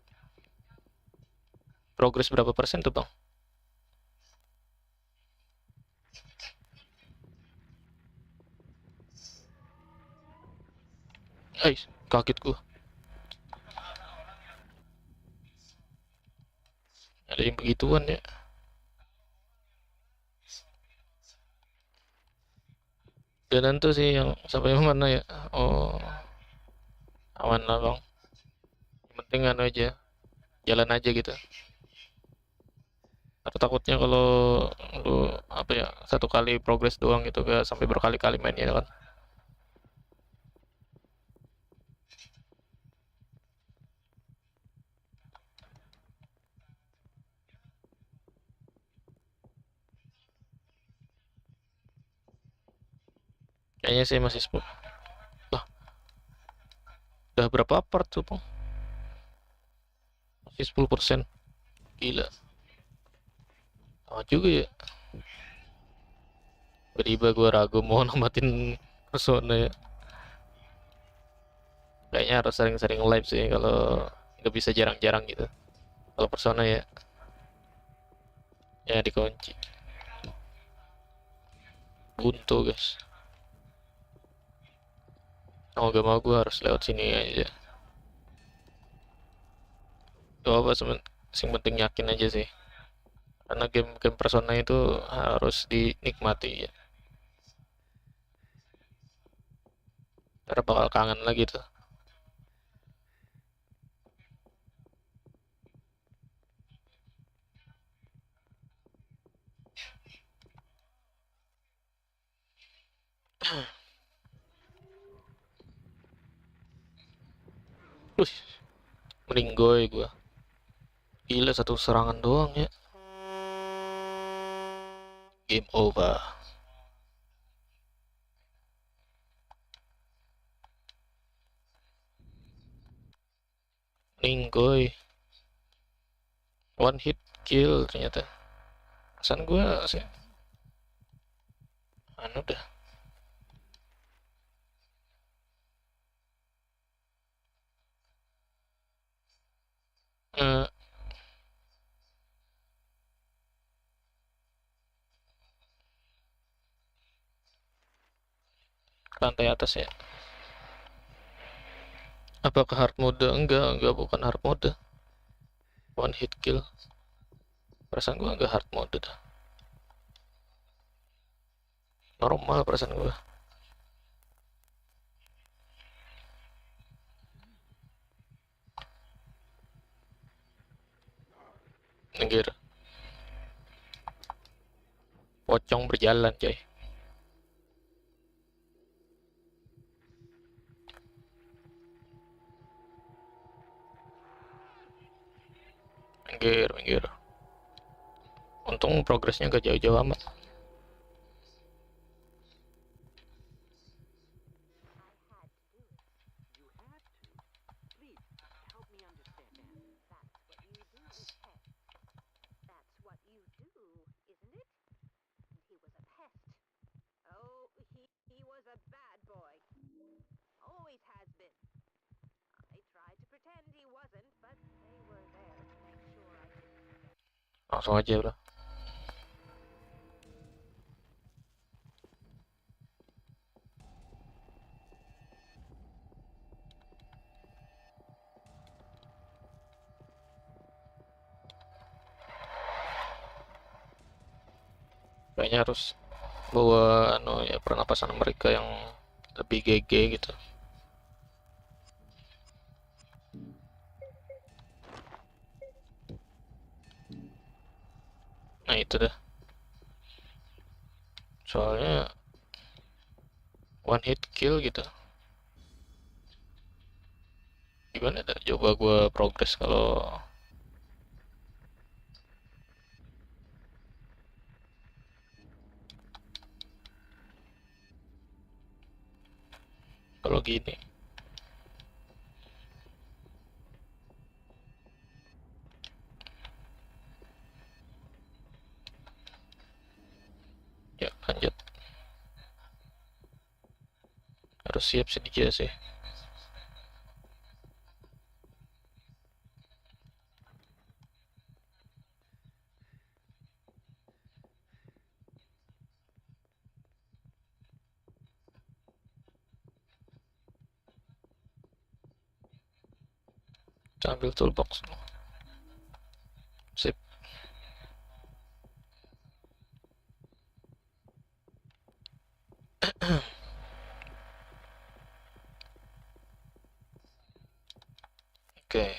Progres berapa persen tuh bang? Kaget gua. Ada yang begituan ya. Dan nanti sih yang sampai mana ya? Oh, aman lah bang. Yang penting anu aja, jalan aja gitu. Aku takutnya kalau lu apa ya satu kali progres doang gitu gak sampai berkali-kali mainnya kan. Kayaknya sih masih 10. Lah, Udah berapa part tuh, Bang? Masih 10%. Gila. Oh juga ya. Tiba-tiba gue ragu mau namatin Persona ya. Kayaknya harus sering-sering live sih kalau nggak bisa jarang-jarang gitu. Kalau Persona ya, ya dikunci. Buntu guys. Oh gak mau, gue harus lewat sini aja. Gak apa, sing penting yakin aja sih. Karena game-game Persona itu harus dinikmati ya. Karena bakal kangen lagi tuh. Wih, meninggoy gua. Gila, satu serangan doang ya. Game over. Meninggoy. One hit kill ternyata. Pesan gua sih. Anu dah. Eh, lantai atas ya. Apakah hard mode? Enggak, bukan hard mode. One hit kill. Perasaan gua enggak hard mode dah. Normal perasaan gua. Anjir. Pocong berjalan, coy. Minggir. Untung progresnya gak jauh-jauh amat. Langsung aja udah. Kayaknya harus bawa anu ya, pernapasan mereka yang lebih GG gitu. Nah itu dah. Soalnya one hit kill gitu. Gimana dah? Coba gue progres kalau gini. Ya lanjut. Harus siap sedikit sih. Ambil toolbox. Sip. Oke.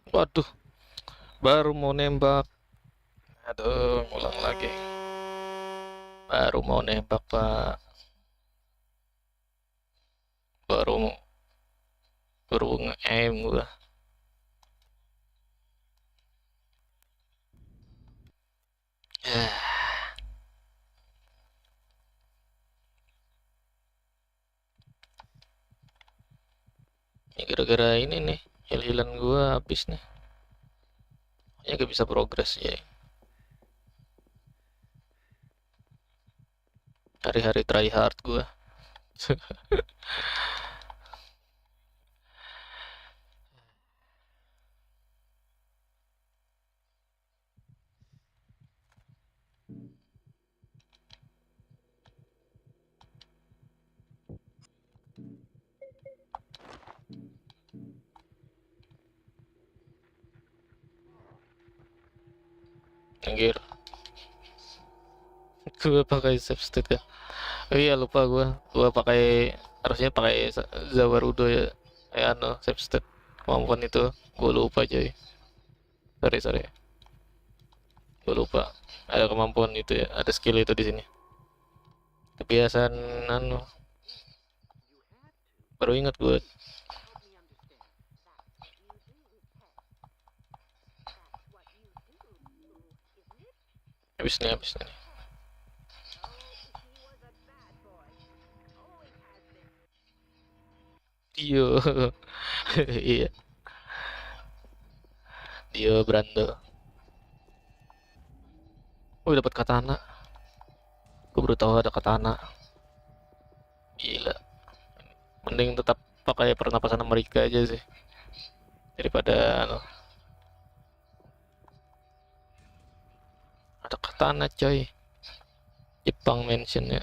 Waduh, baru mau nembak. Aduh, ngulang lagi. Baru mau nembak, Pak. Baru baru nge-aim gua. Ini gara-gara ini nih, heal-healan gua habis nih. Ya gak bisa progres ya. Hari-hari try hard gua. Anjir, gua pakai save state ya. Oh iya lupa gua pakai harusnya pakai Zawarudo ya. Ano save state kemampuan itu gua lupa coy. Sorry, gua lupa. Ada kemampuan itu ya, ada skill itu di sini. Kebiasaan anu, baru ingat gua. Habis nih. Dio. Iya, Dio Brando. Oh, dapat katana. Gue baru tahu ada katana. Gila. Mending tetap pakai pernapasan Amerika aja sih daripada ano. Ada katana coy. Jepang mention ya.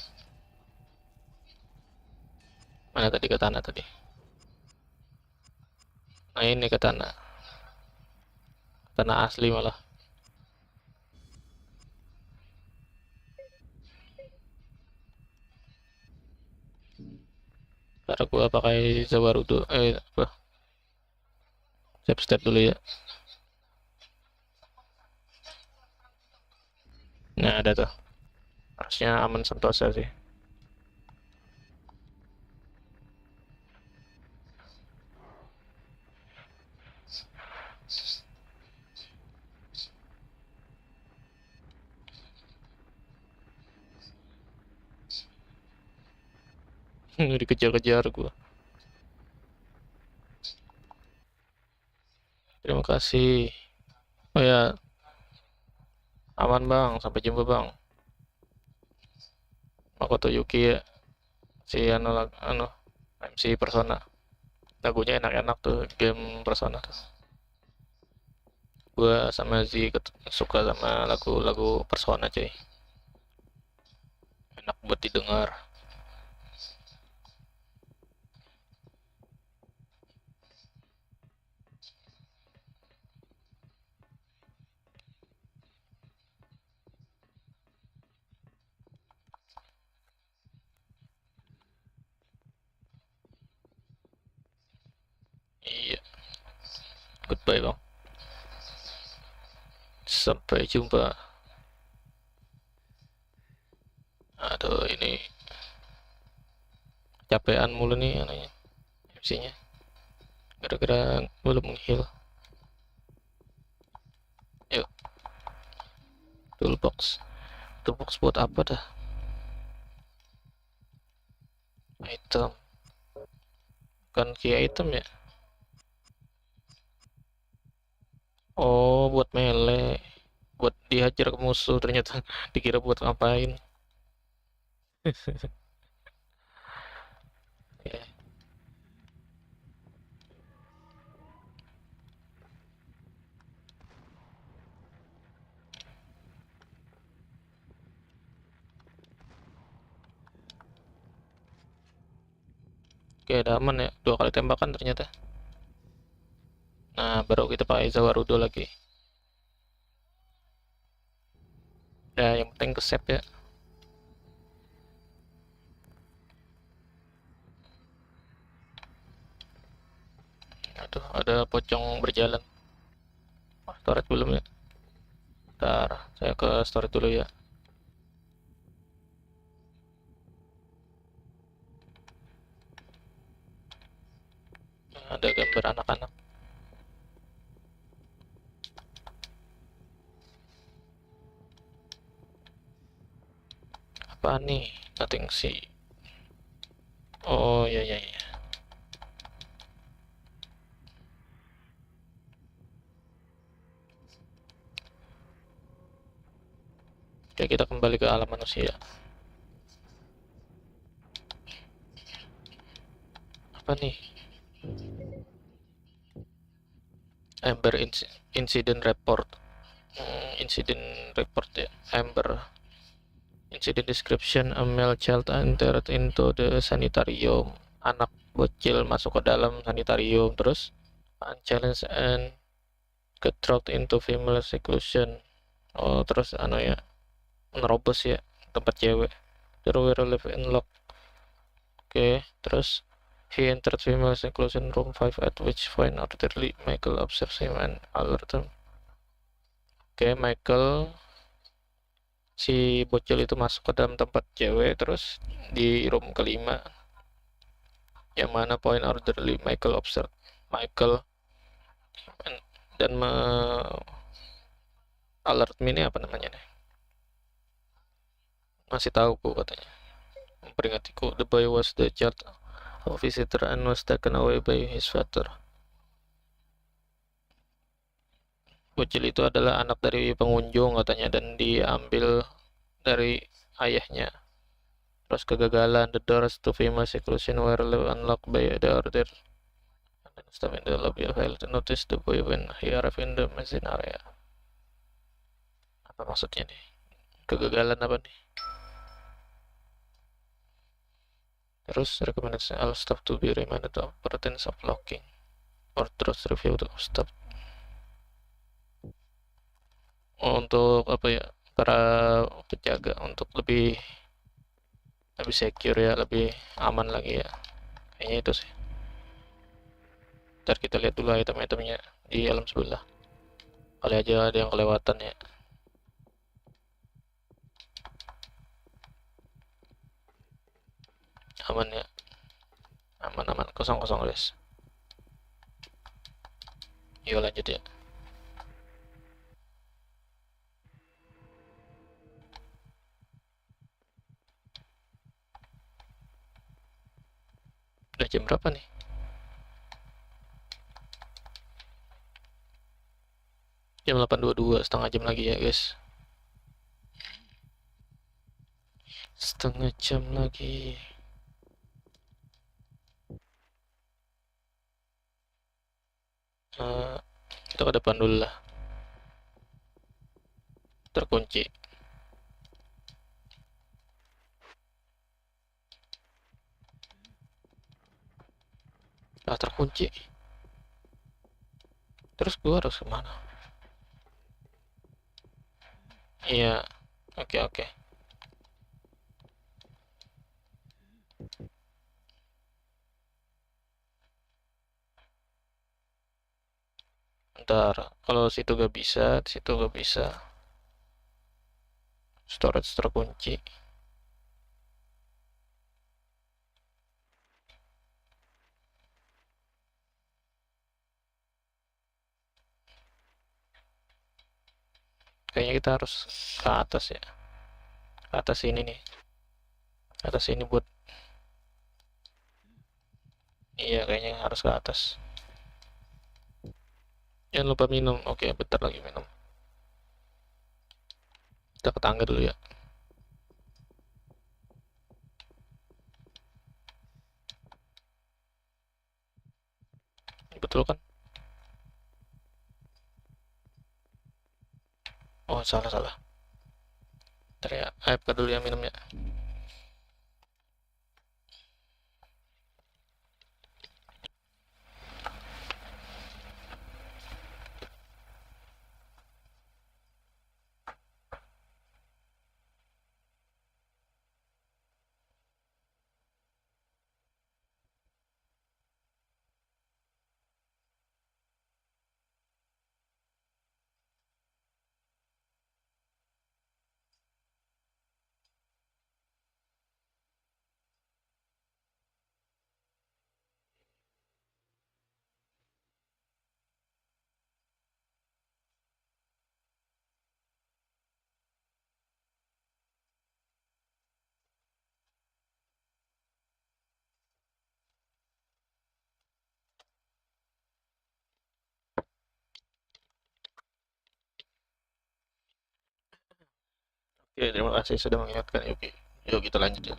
Mana tadi katana tadi? Nah ini katana. Katana asli malah. Cara gua pakai Zawarudo. Apa? Save state dulu ya. Nah ada tuh. Harusnya aman sentosa sih. Dikejar-kejar gua. Terima kasih. Oh ya, aman bang. Sampai jumpa bang. Makoto Yuki ya. Si anu MC Persona. Lagunya enak-enak tuh game Persona tuh. Gua sama Z suka sama lagu-lagu Persona cuy. Enak buat didengar. Iya, goodbye bang. Sampai jumpa. Aduh ini capean mulu nih anaknya MC-nya. Gara-gara belum heal. Yuk, toolbox. Toolbox buat apa dah? Item. Bukan key item ya? Oh, buat melee. Buat dihajar ke musuh ternyata. Dikira buat ngapain. Ya, oke, ada aman ya. 2 kali tembakan ternyata. Nah, baru kita pakai Zawarudo lagi. Ya, yang penting ke save ya. Aduh, ada pocong berjalan. Oh, storage belum ya? Ntar, saya ke storage dulu ya. Ada gambar anak-anak. Apa nih? Nothing sih. Oh ya ya ya. Oke, kita kembali ke alam manusia. Apa nih? Amber Incident Report. Incident Report ya. Amber Incident Description: a male child entered into the sanitarium. Anak bocil masuk ke dalam sanitarium, terus unchallenged and get dropped into female seclusion. Oh, terus ya, menerobos ya tempat cewek. There were live in lock. Oke, terus he entered female seclusion room 5, at which point orderly Michael observes him and alert him. Oke, Michael si bocil itu masuk ke dalam tempat cewek, terus di room kelima, yang mana point orderly Michael observe Michael dan alert me ini apa namanya nih? Masih tahu ku katanya. Memperingatiku, the boy was the child of visitor and was taken away by his father. Bocil itu adalah anak dari pengunjung katanya dan diambil dari ayahnya. Terus kegagalan, the doors to famous seclusion were unlocked by the order. And then step in the lobby of hell to notice the boy when he arrived in the mezzanine area. Apa maksudnya nih? Kegagalan apa nih? Terus recommendation all staff to be reminded of importance of locking or trust review to staff. Untuk apa ya, para penjaga untuk lebih lebih secure ya, lebih aman lagi ya, kayaknya itu sih. Ntar kita lihat dulu item-itemnya di alam sebelah, kali aja ada yang kelewatan ya. Aman ya, aman-aman, kosong-kosong guys. Yuk lanjut ya. Udah jam berapa nih? Jam 8.22, setengah jam lagi ya guys. Setengah jam lagi. Kita ke depan dulu lah. Terkunci. Lah terkunci. Terus gua harus kemana? Iya. Oke oke. Ntar kalau situ gak bisa, situ gak bisa. Storage terkunci. Kayaknya kita harus ke atas ya. Ke atas ini nih. Ke atas ini buat. Iya kayaknya harus ke atas. Jangan lupa minum. Oke, bentar lagi minum. Kita ke tangga dulu ya. Betul kan? Oh, salah. Ntar ya, ayo dulu ya minumnya. Oke, terima kasih sudah mengingatkan Yuki. Yuk kita lanjut ya.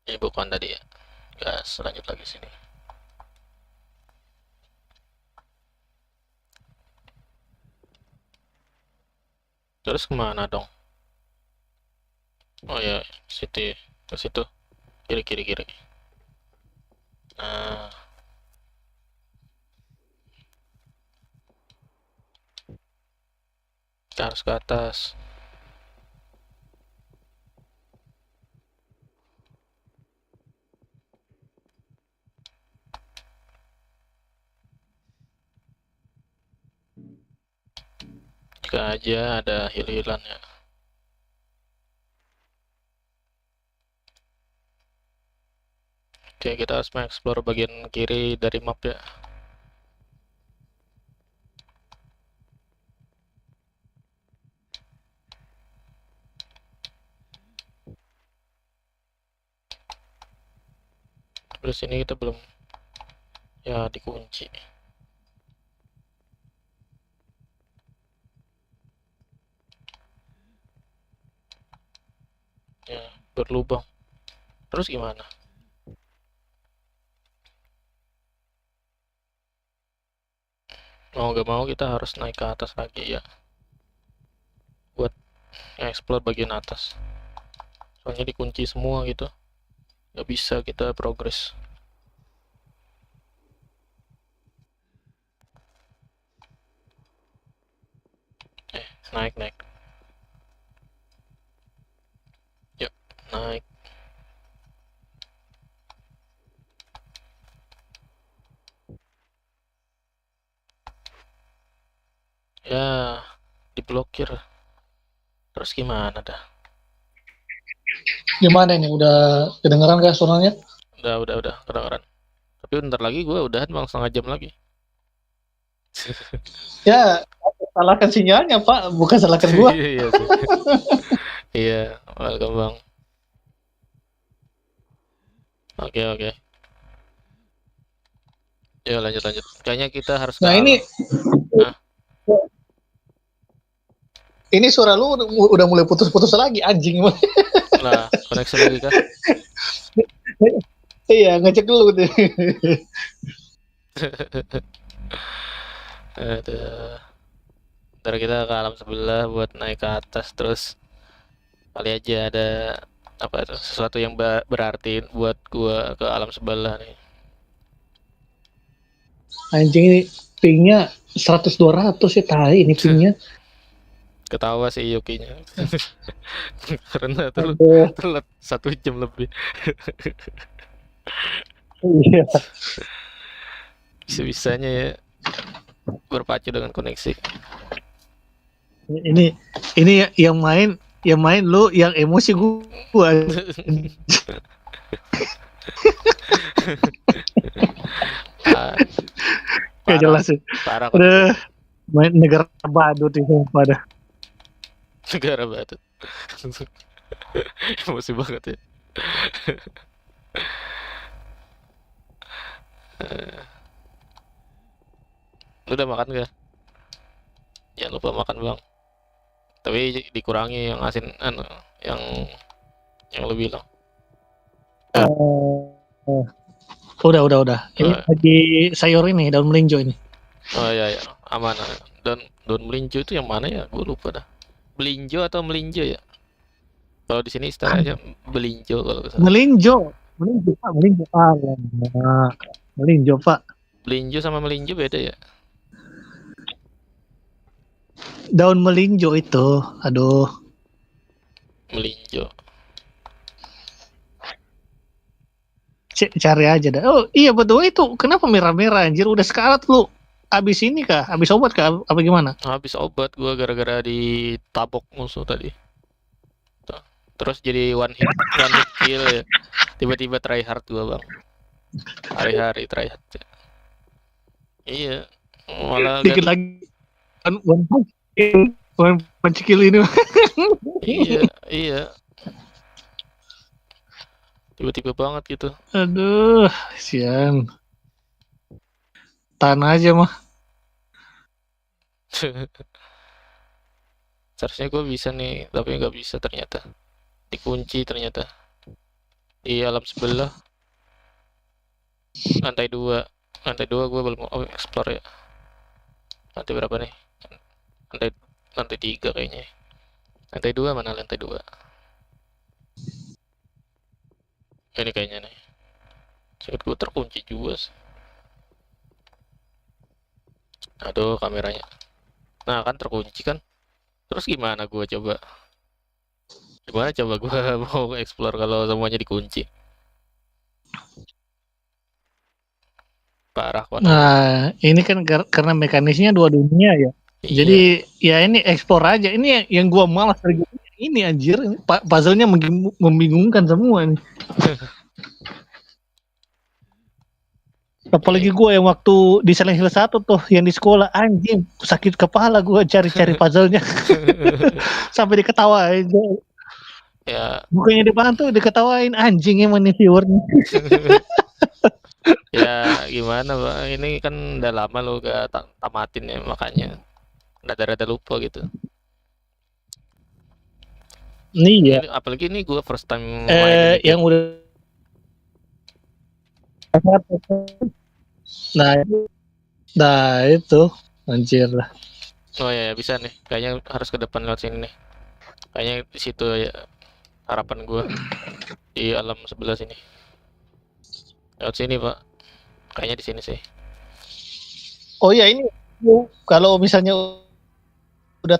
Ini bukan tadi ya. Gas, lanjut lagi sini. Terus kemana dong? Oh ya, situ ya. Ke situ. Kiri, kiri, kiri. Nah, kita harus ke atas. Jika aja ada hil-hilan ya. Oke, kita harus mengeksplor bagian kiri dari map ya. Terus ini kita belum ya dikunci. Ya, berlubang. Terus gimana? Mau gak mau kita harus naik ke atas lagi ya. Buat explore bagian atas. Soalnya dikunci semua gitu. Gak bisa kita progress. Naik, naik. Yuk, naik. Ya, diblokir. Terus gimana dah?
Gimana ini? Udah kedengeran gak suaranya?
Udah, kedengeran. Tapi bentar lagi gue udahan bang, setengah jam lagi.
Ya, salahkan sinyalnya Pak, bukan salahkan gua.
Iya sih. Iya, welcome bang. Oke. Yuk lanjut. Kayaknya kita harus ke
Nah
alam.
ini suara lu udah mulai putus-putus lagi, anjing.
Lah, koneksi lagi kah?
Iya, ngecek dulu tuh.
Aduh. Ntar kita ke alam sebelah buat naik ke atas, terus kali aja ada apa itu sesuatu yang berarti buat gua ke alam sebelah nih.
Anjing ini pingnya 100-200 ya, tai ini pingnya.
Ketawa sih Yukinya. Karena telat 1 jam lebih.
Iya.
Bisa-bisanya ya berpacu dengan koneksi.
Ini yang main lu, yang emosi gua. Gak jelas sih.
Parah
Udah main negara badut itu pada.
negara batu. Emosi banget ya. Lu udah makan gak? Jangan lupa makan bang. Tapi dikurangi yang asin, yang lu bilang.
Udah. Ini lagi sayur ini, daun melinjo ini.
Oh iya, aman. Daun melinjo itu yang mana ya? Gue lupa dah. Belinjo atau melinjo ya? Kalau di sini istilahnya belinjo kalau nggak salah.
Melinjo Pak, melinjo Pak.
Belinjo sama melinjo beda ya?
Daun melinjo itu, aduh.
Melinjo.
Cari aja dah. Oh iya betul itu. Kenapa merah-merah anjir? Udah sekarat lu. Abis ini kah? Abis obat kah? Apa gimana?
Habis obat gua gara-gara ditabok musuh tadi. Terus jadi one hit kill ya. Tiba-tiba try hard gua bang. Hari-hari try hard. Iya. Malah
dikit lagi one punch kill ini.
Iya. Tiba-tiba banget gitu.
Aduh, sian. Tahan aja mah.
Seharusnya gue bisa nih, tapi nggak bisa ternyata. Dikunci ternyata. Di alam sebelah, lantai 2. Lantai 2 gue belum explore ya. Lantai berapa nih? Lantai lantai 3 kayaknya. Lantai 2 mana lantai 2? Ini kayaknya nih. Singkat gue terkunci juga. Aduh, kameranya. Nah, kan terkunci kan. Terus gimana gue coba? Gimana coba gue mau explore kalau semuanya dikunci? Parah konannya.
Nah, ini kan karena mekanisnya dua dunia ya.
Iya.
Jadi ya ini explore aja. Ini yang gua malas dari ini anjir. Puzzle-nya membingungkan semua nih. Apalagi
Iya.
gua yang waktu di Silent Hill 1 tuh yang di sekolah anjing sakit kepala gua cari-cari puzzle-nya sampai diketawain.
Ya,
Bukannya dibantu diketawain anjing emang nih viewernya.
ya gimana Pak? Ini kan udah lama lo gak tamatin ya, makanya rada-rada lupa gitu.
Iya.
Ini apalagi ini gue first time mainin itu.
Yang udah nah itu, nah itu anjir lah.
Oh ya, bisa nih. Kayaknya harus ke depan lewat sini nih. Kayaknya di situ ya harapan gue di alam sebelah sini. Lewat sini Pak. Kayaknya di sini sih.
Oh ya ini kalau misalnya udah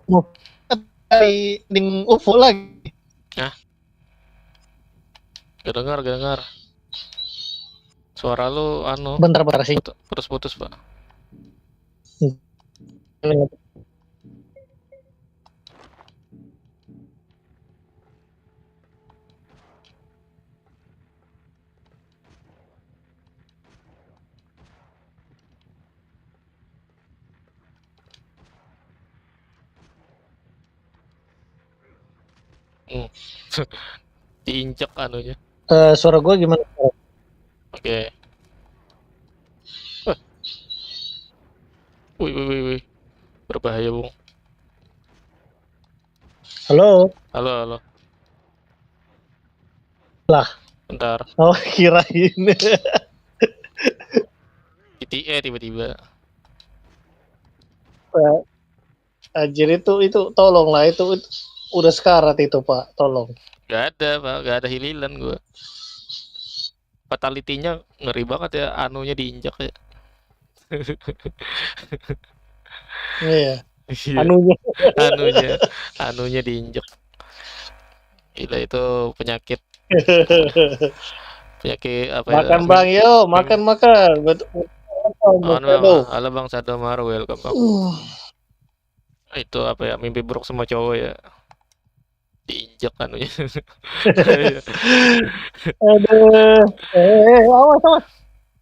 mau dari ding UFO lagi.
Nah, gak dengar, gak dengar. Suara lu anu
Bentar-bentar sih.
putus-putus Pak. Hmm. Diinjak anunya.
Suara gue gimana?
Oke. Wah, wih, wih, wih, wih. Berbahaya, Bung.
Halo?
Halo, halo.
Lah.
Bentar.
Oh kirain.
PTE tiba-tiba.
Anjir itu tolong lah itu udah sekarat itu Pak, tolong.
Gak ada, Pak. Gak ada hililan gue. Fatality-nya ngeri banget ya. Anunya diinjak ya.
Iya.
Iya.
Anunya.
Anunya diinjak. Gila itu penyakit. Penyakit apa ya?
Makan Bang, yo, makan. Betul.
Bang. Halo Bang Sadomar, welcome Bang. Itu apa ya? Mimpi buruk semua cowok ya. Diinjak anunya.
Aduh. Awas.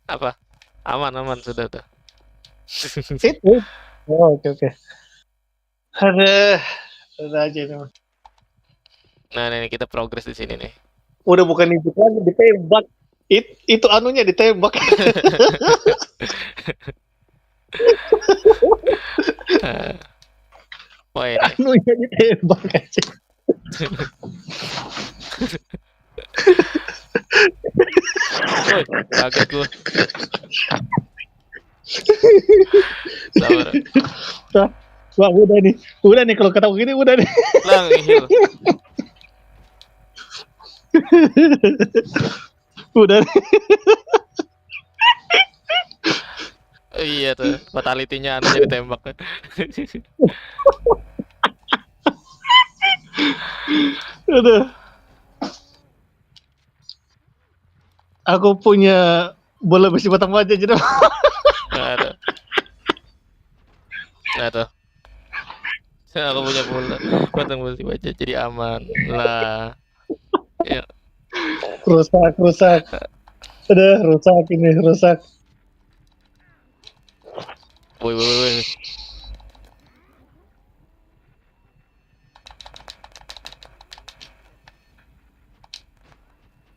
Apa? Aman sudah tuh.
Itu. Oh, oke. Aduh. Udah aja nih.
Nah, ini kita progres di sini nih.
Udah bukan itu lagi ditembak. Itu anunya ditembak.
Wah ini.
Anunya ditembak aja.
Woi, kaget gue. Sabar.
Wah, udah nih kalau ketawa gini udah nih.
Lang, heal.
Udah nih.
Iya tuh, fatality-nya anunya ditembak.
Aduh. Aku punya bola besi batang baja jadi.
Nggak ada. Nah tuh. Aku punya bola batang besi baja jadi aman lah. Ya.
Rusak. Udah rusak ini, rusak.
Woi.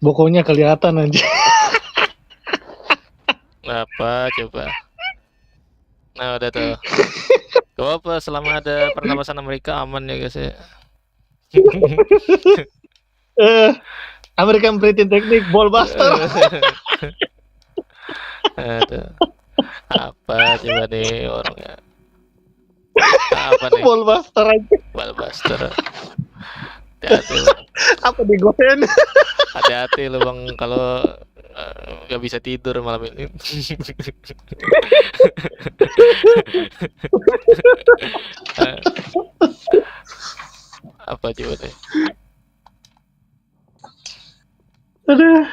Bokonya kelihatan aja.
Apa coba? Nah udah tuh. Gak apa, selama ada pernapasan Amerika aman ya guys ya.
American Breathing Technique Ballbuster.
Aduh, apa coba nih orangnya? Apa nih?
Ballbuster aja.
Ballbuster. Hati-hati lu.
Apa digosen?
Hati-hati lu bang kalau nggak bisa tidur malam ini. Apa coba nih?
Aduh.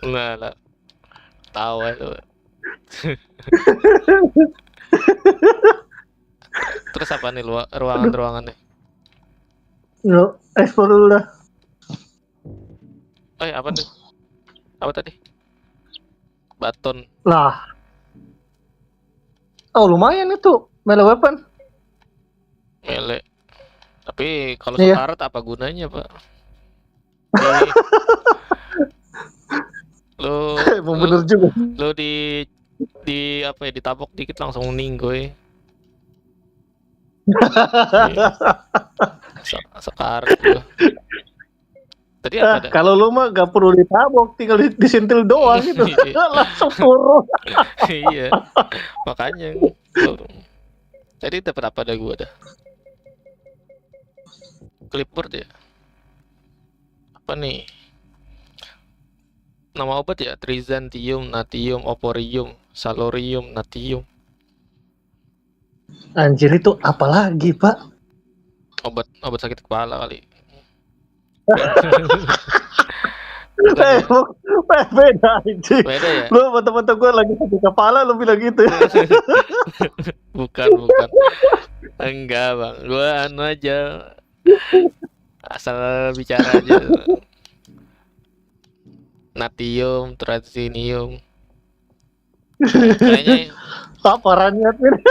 Nah, lah. Tahu itu. Terus apa nih ruangan-ruangan nih?
Yuk, explore dulu dah.
Apa nih? Apa tadi? Baton.
Lah. Oh, lumayan itu. Melee weapon.
Melee. Tapi kalau
Iya.
sekarat apa gunanya, Pak? Lu
Emang bener juga.
lu di apa ya, ditabok dikit langsung ninggoy. Sekarat gua. Tadi apa dah?
Kalau lu mah gak perlu ditabok, tinggal disentil doang gitu. Langsung turun.
Iya. Makanya. Tadi dapat apa dah gua dah? Clipboard ya? Apa nih? Nama obat ya? Trizantium, Natium, Oporium, Salorium, Natium.
Anjir, itu apa lagi, Pak?
Obat sakit kepala kali.
Beda anjir.
Beda ya?
Lu sama temen-temen gue lagi sakit kepala, lu bilang gitu.
Bukan. Enggak bang, gue anu aja, asal bicara aja. Natium, Trazinium. Kayaknya
Apa raniat ini?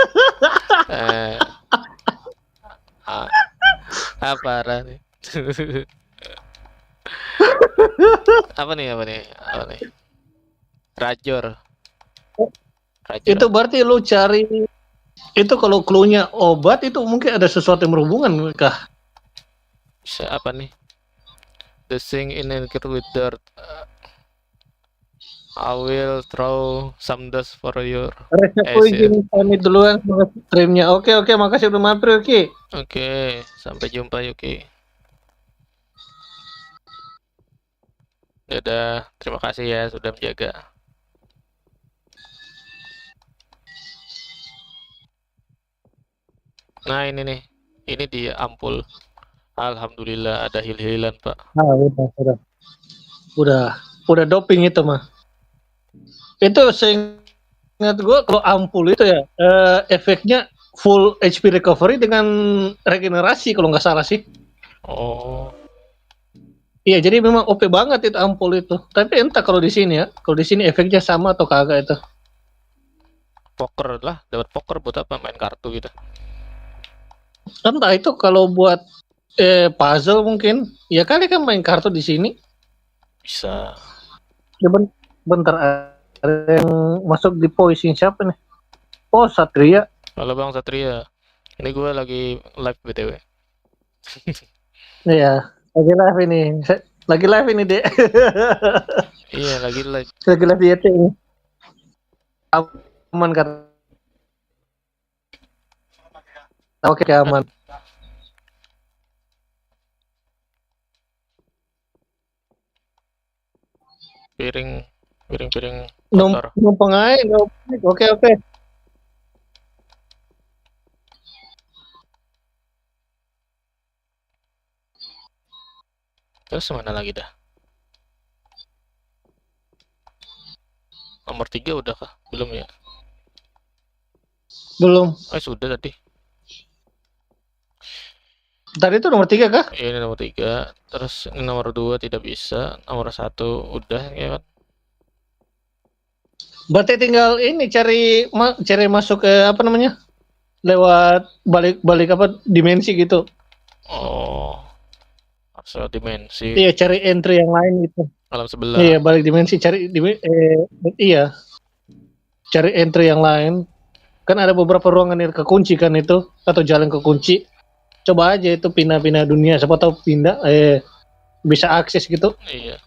apa nih? Apa nih? Rajor.
Itu berarti lu cari itu, kalau clue-nya obat itu mungkin ada sesuatu yang berhubungan kah?
Bisa apa nih? The sink in anchor with dirt. I will throw some dust for your
Resepku izin pamit duluan sama streamnya. Oke, makasih udah mampir, Yuki.
Oke, sampai jumpa Yuki. Dadah, terima kasih ya sudah menjaga. Nah ini nih, ini dia ampul. Alhamdulillah ada hil-hilan Pak.
Udah doping itu mah. Itu seingat gue kalau ampul itu ya efeknya full HP recovery dengan regenerasi kalau nggak salah sih.
Oh.
Iya, jadi memang OP banget itu ampul itu. Tapi entah kalau di sini ya, kalau di sini efeknya sama atau kagak itu.
Poker lah, dapat poker buat apa? Main kartu gitu.
Entah itu kalau buat puzzle mungkin. Ya kali kan main kartu di sini.
Bisa.
Ya bentar, ada yang masuk di poison siapa nih? Oh, Satria.
Halo Bang Satria. Ini gue lagi live BTW.
Iya, lagi live ini, Dek.
Iya, lagi live.
Lagi live di YT ini. Aman kan? Oke, aman.
Piring kotor.
Numpang aja. Oke.
Terus mana lagi dah? Nomor 3 udah kah? Belum ya?
Belum.
Sudah tadi.
Tadi itu nomor 3 kah?
Ini nomor 3. Terus ini nomor 2 tidak bisa. Nomor 1 udah ya kan?
Berarti tinggal ini cari masuk ke apa namanya? Lewat balik apa dimensi gitu.
Oh. Harus dimensi.
Iya, cari entry yang lain gitu.
Alam sebelah.
Iya, balik dimensi cari iya. cari entry yang lain. Kan ada beberapa ruangan yang kekunci kan itu, atau jalan kekunci. Coba aja itu pindah-pindah dunia, siapa tahu pindah bisa akses gitu.
Iya.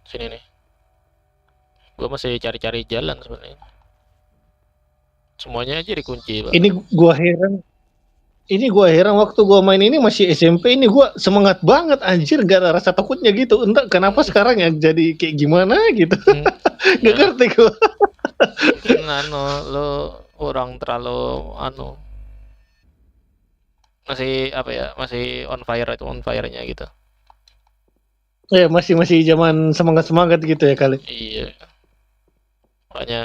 Sini nih. Gua masih cari-cari jalan sebenarnya. Semuanya aja dikunci, Bang.
Ini gua heran waktu gua main ini masih SMP, ini gua semangat banget anjir, gak ada rasa takutnya gitu. Entah kenapa sekarang ya jadi kayak gimana gitu. Gak
Ya,
ngerti gua.
mungkin lo orang terlalu masih apa ya, masih on fire-nya gitu.
Ya masih zaman semangat gitu ya kali.
Iya. Makanya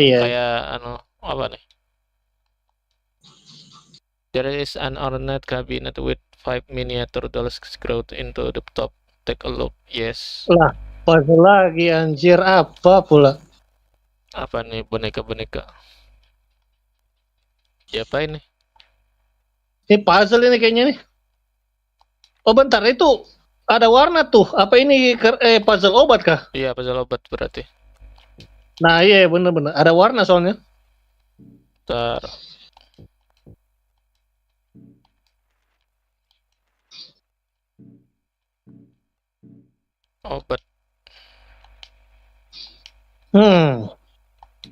Iya.
kayak apa nih? There is an ornate cabinet with 5 miniature dolls screwed into the top. Take a look. Yes.
Lah, puzzle lagi anjir, apa pula?
Apa nih boneka-boneka? Siapa ini?
Ini puzzle ini kayaknya nih. Oh bentar, itu ada warna tuh. Apa ini puzzle obat kah?
Iya, puzzle obat berarti.
Nah iya bener-bener, ada warna soalnya.
Ntar. Obat.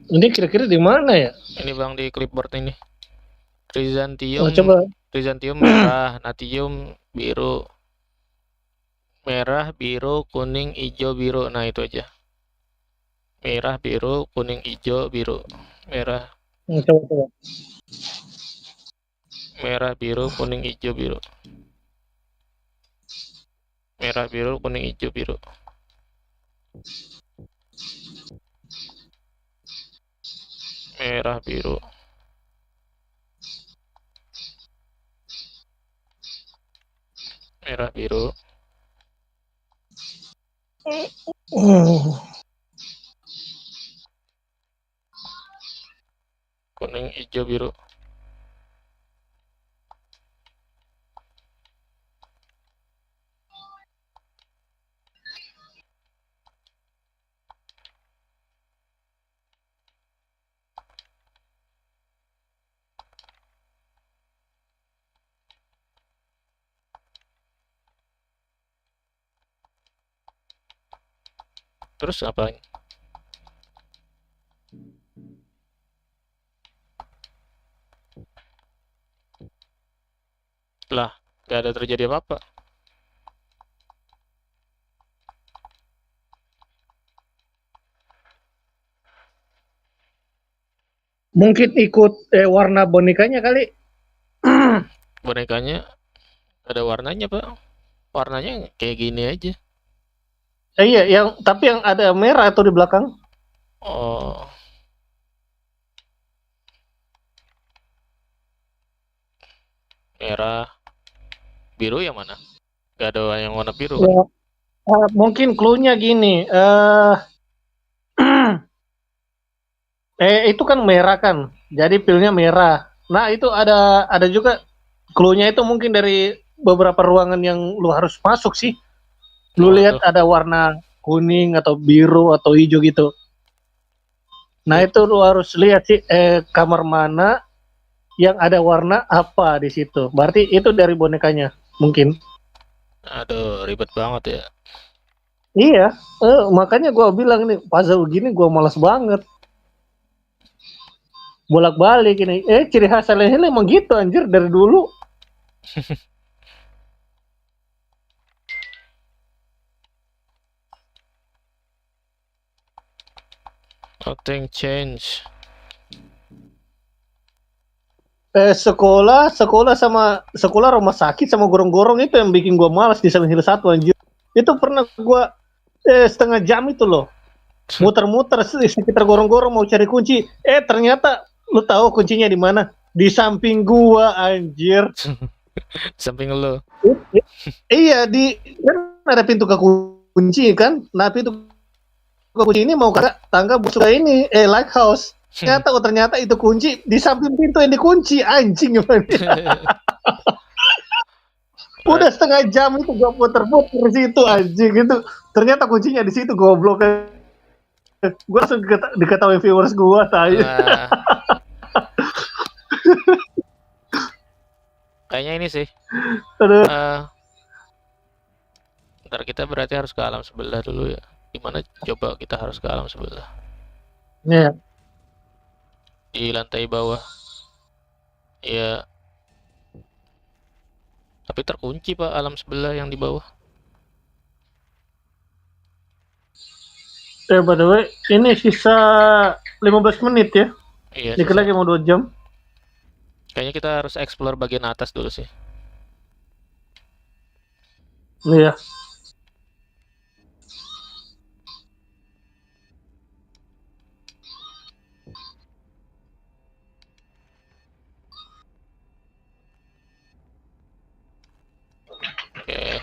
Ini kira-kira di mana ya?
Ini Bang di clipboard ini. Chrysanthemum.
Oh, coba.
Chrysanthemum merah, Nathium biru. Merah, biru, kuning, hijau, biru. Nah, itu aja. Merah, biru, kuning, hijau, biru. Merah.
Coba.
Merah, biru, kuning, hijau, biru. Merah, biru, kuning, hijau, biru. Merah, biru. Merah, biru. Kuning, hijau, biru. Terus apa? Lah, gak ada terjadi apa-apa.
Mungkin ikut warna bonekanya kali.
Bonekanya ada warnanya, Pak. Warnanya kayak gini aja.
Iya, tapi yang ada merah atau di belakang.
Oh. Merah. Biru yang mana? Gak ada yang warna biru kan?
Ya, mungkin clue-nya gini. Itu kan merah kan. Jadi pilnya merah. Nah, itu ada juga clue-nya itu mungkin dari beberapa ruangan yang lu harus masuk sih. Lu lihat ada warna kuning atau biru atau hijau gitu. Nah, itu lu harus lihat sih kamar mana yang ada warna apa di situ. Berarti itu dari bonekanya mungkin.
Aduh, ribet banget ya.
Iya, makanya gua bilang nih puzzle gini gua malas banget. Bolak-balik ini. Ciri khas Silent Hill emang gitu anjir dari dulu.
Nothing change.
Sekolah rumah sakit sama gorong-gorong itu yang bikin gua malas di Silent Hill 1 anjir. Itu pernah gua setengah jam itu loh. Muter-muter di sekitar gorong-gorong mau cari kunci. Ternyata lu tahu kuncinya di mana? Di samping gua anjir.
Samping lo.
Iya, kan ada pintu kekunci kan. Nah, pintu kekunci ini mau ke tangga busuk ini lighthouse. Ternyata itu kunci di samping pintu yang dikunci, anjing gimana? Udah setengah jam itu gua puter-puter di situ anjing gitu. Ternyata kuncinya di situ goblok. Gua langsung diketahui viewers gua tai.
Wah, kayaknya ini sih.
Aduh.
Ntar kita berarti harus ke alam sebelah dulu ya. Gimana coba kita harus ke alam sebelah?
Iya.
Di lantai bawah. Ya, tapi terkunci Pak alam sebelah yang di bawah.
By the way, ini sisa 15 menit ya.
Iya,
Dikit lagi mau 2 jam.
Kayaknya kita harus explore bagian atas dulu sih.
Iya.
Oke.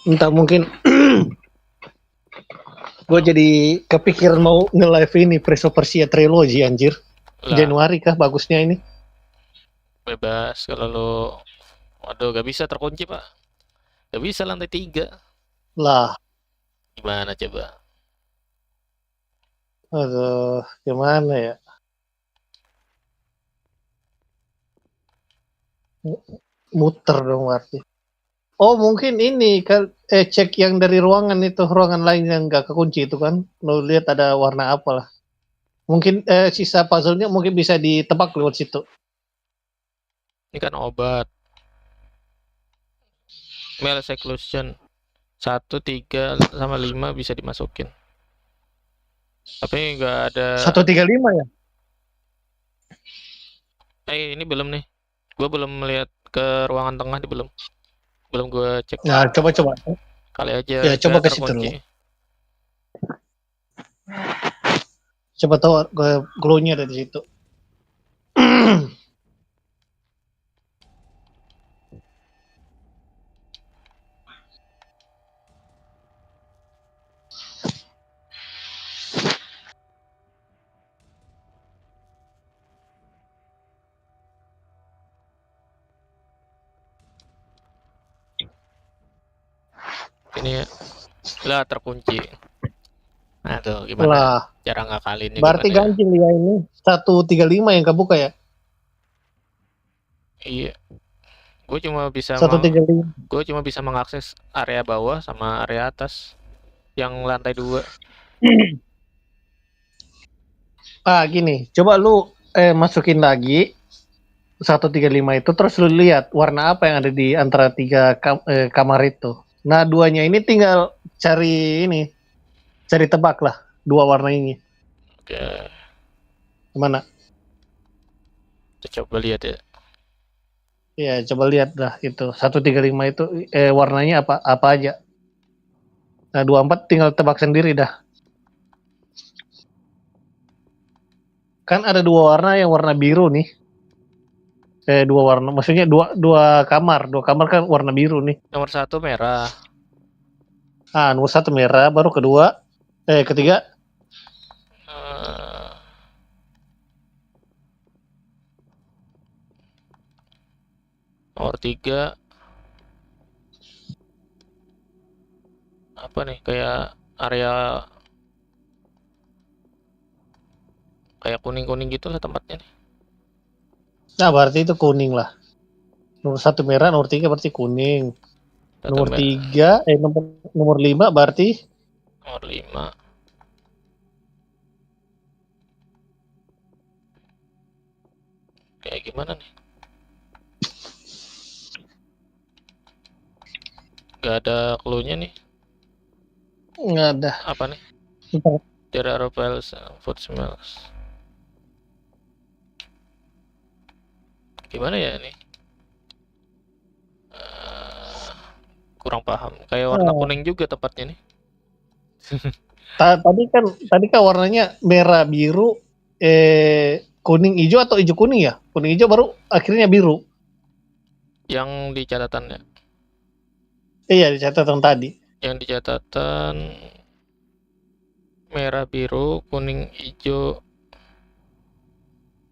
Entah mungkin gue jadi kepikiran mau nge-live ini Prince of Persia Trilogy anjir.
Lah,
Januari kah bagusnya ini?
bebas kalau lo. Waduh, gak bisa terkunci Pak. Gak bisa lantai 3.
Lah,
Gimana coba?
aduh, gimana ya? Muter dong berarti. Oh mungkin ini kan cek yang dari ruangan itu, ruangan lain yang nggak kekunci itu kan, lo lihat ada warna apa lah. Mungkin sisa puzzle-nya mungkin bisa ditebak lewat situ.
Ini kan obat. Mail seclusion 1, 3, sama 5 bisa dimasukin. Tapi nggak ada.
135 ya?
Ini belum nih. Gue belum melihat ke ruangan tengah nih, belum. Belum gue cek.
Nah, coba.
Kali aja
Ya, coba ke
nggak
situ
terkunci.
dulu. Coba tahu glow-nya ada di situ.
Ini ya. Lah, terkunci. Nah tuh gimana
Lah,
cara ngakalinnya
berarti
gimana ya?
ganjil ya ini 135 yang kebuka ya?
Iya. Gue cuma bisa
135.
gue cuma bisa mengakses area bawah sama area atas yang lantai 2.
Gini, coba lu masukin lagi 135 itu, terus lu lihat warna apa yang ada di antara 3 kamar itu. Nah, duanya ini tinggal cari tebak lah 2 warna ini.
Oke,
Gimana?
kita coba lihat ya.
Ya, coba lihat dah itu 135 itu warnanya apa aja. Nah, 24 tinggal tebak sendiri dah. Kan ada 2 warna, yang warna biru nih. 2 warna, maksudnya dua kamar kan warna biru nih.
Nomor 1 merah.
Nomor 1 merah, baru ketiga
nomor 3 apa nih, kayak area kayak kuning-kuning gitu lah tempatnya nih.
Nah, berarti itu kuning lah. Nomor 1 merah, nomor 3 berarti kuning. Nomor 3, nomor 5 berarti
nomor 5. Kayak gimana nih? Gak ada clue-nya nih.
nggak ada.
Apa nih? There are files, food smells. Gimana ya ini? Kurang paham. Kayak warna kuning juga tempatnya nih.
Tadi kan warnanya merah, biru, kuning, hijau atau hijau kuning ya? Kuning hijau baru akhirnya biru.
Yang di catatannya.
Iya, di catatan tadi.
Yang di catatan merah, biru, kuning, hijau.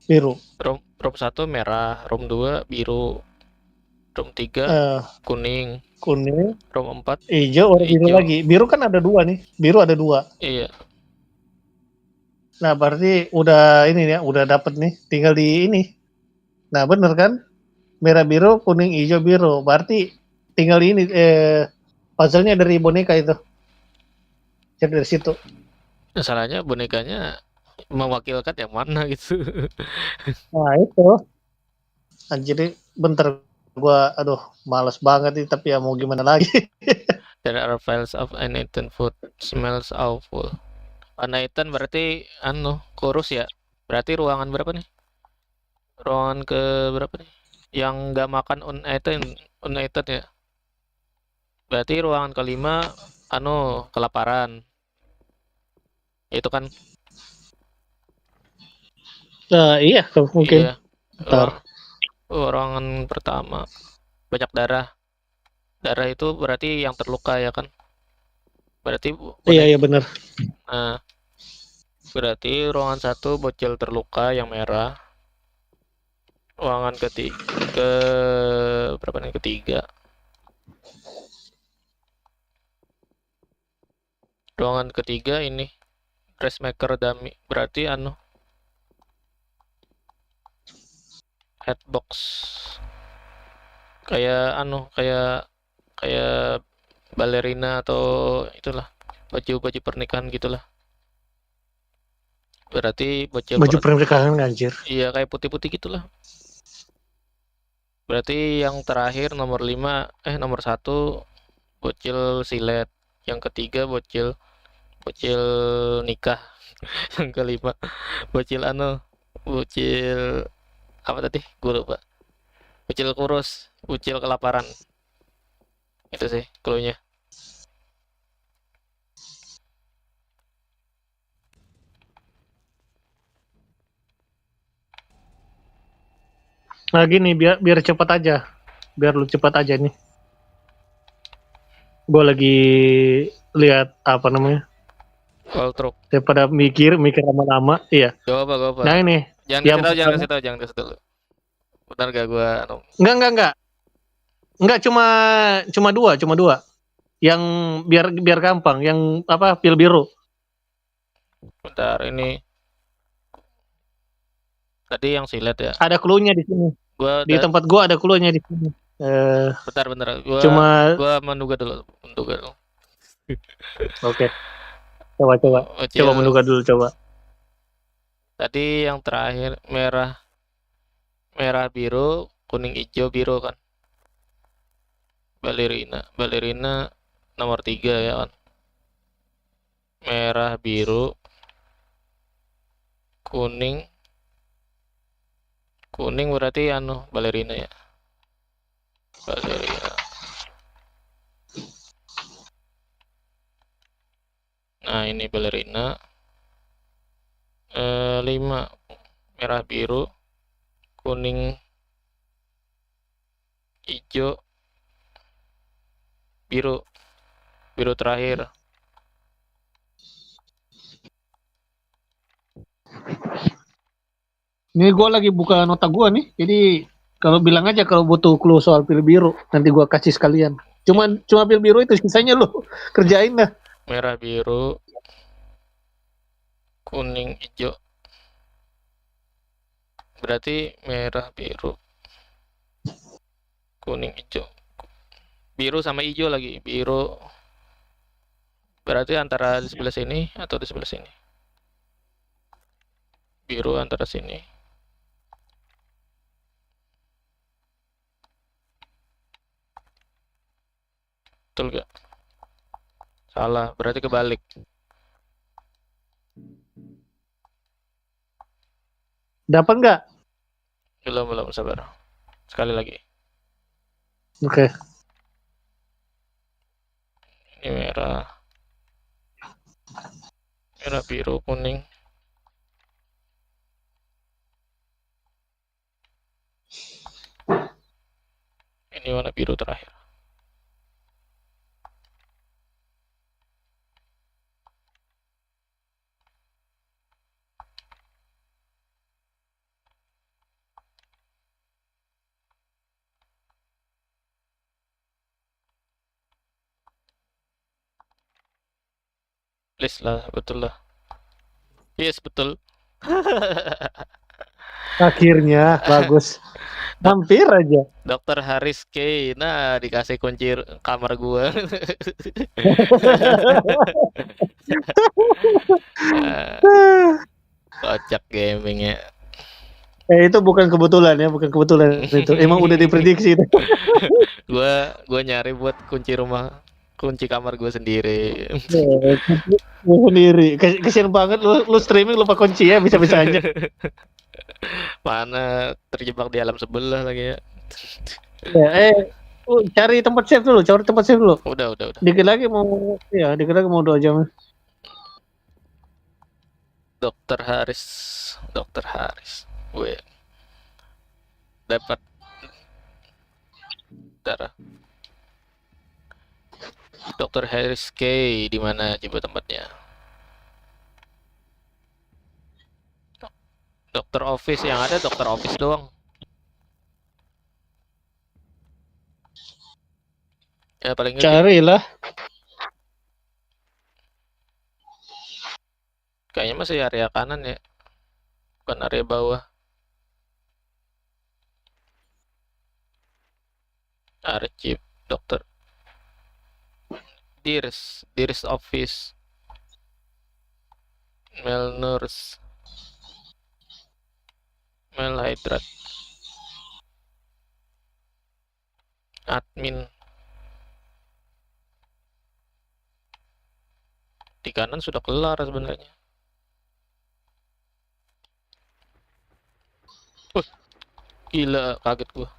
biru.
Rom 1 merah, Rom 2 biru, Rom 3
Eh,
kuning,
kuning,
Rom 4
hijau, baru biru
hijau.
lagi. Biru kan ada 2 nih. Biru ada 2.
Iya,
Nah, berarti udah ini ya, udah dapet nih. Tinggal di ini. Nah, bener kan? Merah biru, kuning, hijau, biru. Berarti tinggal di ini puzzle-nya dari boneka itu. Jadi dari situ.
masalahnya bonekanya mewakilkan yang mana gitu.
Nah, itu. Anjir, bentar gua aduh, males banget nih, tapi ya mau gimana lagi.
There are files of uneaten food, smells awful. Uneaten berarti kurus ya. Berarti ruangan berapa nih? Ruangan ke berapa nih? Yang nggak makan uneaten ya. Berarti ruangan kelima kelaparan. Itu kan
Nah, iya, mungkin.
iya.
Ntar.
Ruangan pertama banyak darah. Darah itu berarti yang terluka ya kan? Berarti
Iya,
bonek.
iya bener.
Nah, berarti ruangan satu bocil terluka yang merah. Ruangan ke berapa nih ketiga? Ruangan ketiga ini dressmaker dummy. Berarti headbox. Kayak kayak kayak balerina atau itulah baju-baju pernikahan gitulah. Berarti bocil
Baju pernikahan anjir.
iya kayak putih-putih gitulah. Berarti yang terakhir nomor satu bocil silet, yang ketiga bocil bocil nikah, yang kelima bocil bocil apa tadi? Gue lupa. Bocil kurus, bocil kelaparan. Itu sih clue-nya.
Nah, gini biar biar cepat aja. Biar lu cepat aja nih. Gue lagi lihat apa namanya?
Wall truck.
Daripada mikir lama-lama. Iya.
Gak apa.
Nah, ini
Jangan kasih
yang
tahu, jangan
pertama.
kasih tahu, jangan kasih tahu. Bentar gak gua
Enggak. Enggak, cuma dua. Yang biar gampang, yang apa? Pil biru.
bentar ini tadi yang silet ya.
Ada clue-nya di sini.
Gua
Di tempat gua ada clue-nya di sini.
bentar. Gua
Cuma
gua menduga dulu.
oke. Coba. Coba
Bocil
menduga dulu coba.
tadi yang terakhir merah merah biru, kuning hijau biru kan. Balerina nomor 3 ya kan. Merah biru, kuning kuning berarti balerina ya. Balerina. Nah, ini balerina. 5 merah biru, kuning hijau biru. Biru terakhir.
Ini gua lagi buka nota gua nih. Jadi kalau bilang aja kalau butuh clue soal pil biru, nanti gua kasih sekalian. Cuma pil biru itu, sisanya lu kerjain dah.
Merah biru, kuning hijau. Berarti merah biru, kuning hijau. Biru sama hijau lagi. Biru berarti antara di sebelah sini atau di sebelah sini. Biru antara sini. Betul gak? Salah, berarti kebalik.
Dapat nggak?
Belum, sabar. Sekali lagi.
Oke.
Ini merah. Merah, biru, kuning. Ini warna biru terakhir. Please lah, betul lah. Yes, betul.
Akhirnya bagus.
Dok,
Hampir aja.
Dokter Haris K. Nah, dikasih kunci kamar gua. Ah, kocak gaming ya.
Itu bukan kebetulan ya, bukan kebetulan itu. Emang udah diprediksi itu.
Gua nyari buat kunci kamar gua sendiri.
Lu sendiri. Kasian banget lu streaming lupa kunci ya bisa-bisanya.
Mana terjebak di alam sebelah lagi ya.
Ya, cari tempat save dulu, cari tempat save dulu.
Udah.
Dikit lagi mau 2 jam.
Dokter Haris. Gue dapat darah. Dokter Haris K di mana coba tempatnya? Dokter Office yang ada Dokter Office doang. Ya paling nggak
Carilah.
kayaknya masih area kanan ya, bukan area bawah. Archive Dokter Diris Office, Mel Nurse, Mel Hydrat, Admin. Di kanan sudah kelar sebenarnya. Gila, kaget gua.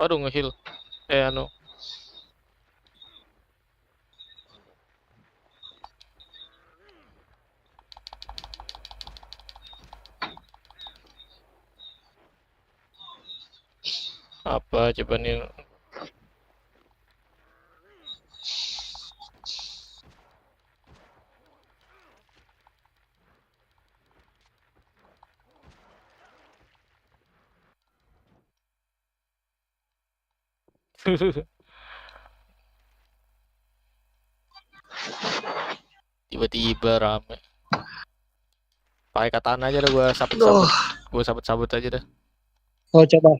Aduh, ngeheal. Anu. Apa coba nih? Tiba-tiba rame. Pakai katana aja dah gua sabut-sabut. Gua sabut-sabut aja dah.
Oh, coba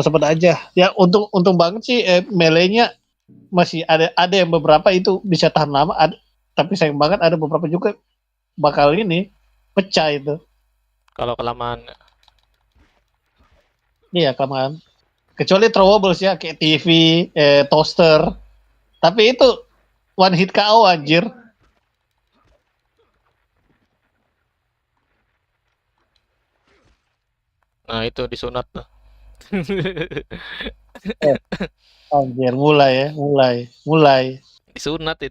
sebut aja. Ya untung banget sih melee-nya masih ada yang beberapa itu bisa tahan lama, tapi sayang banget ada beberapa juga bakal ini pecah itu.
Kalau kelamaan.
Iya, kelamaan. Kecuali throwables ya kayak TV, toaster. Tapi itu one hit KO anjir.
Nah, itu disunat tuh.
Anjir, mulai.
Disunat.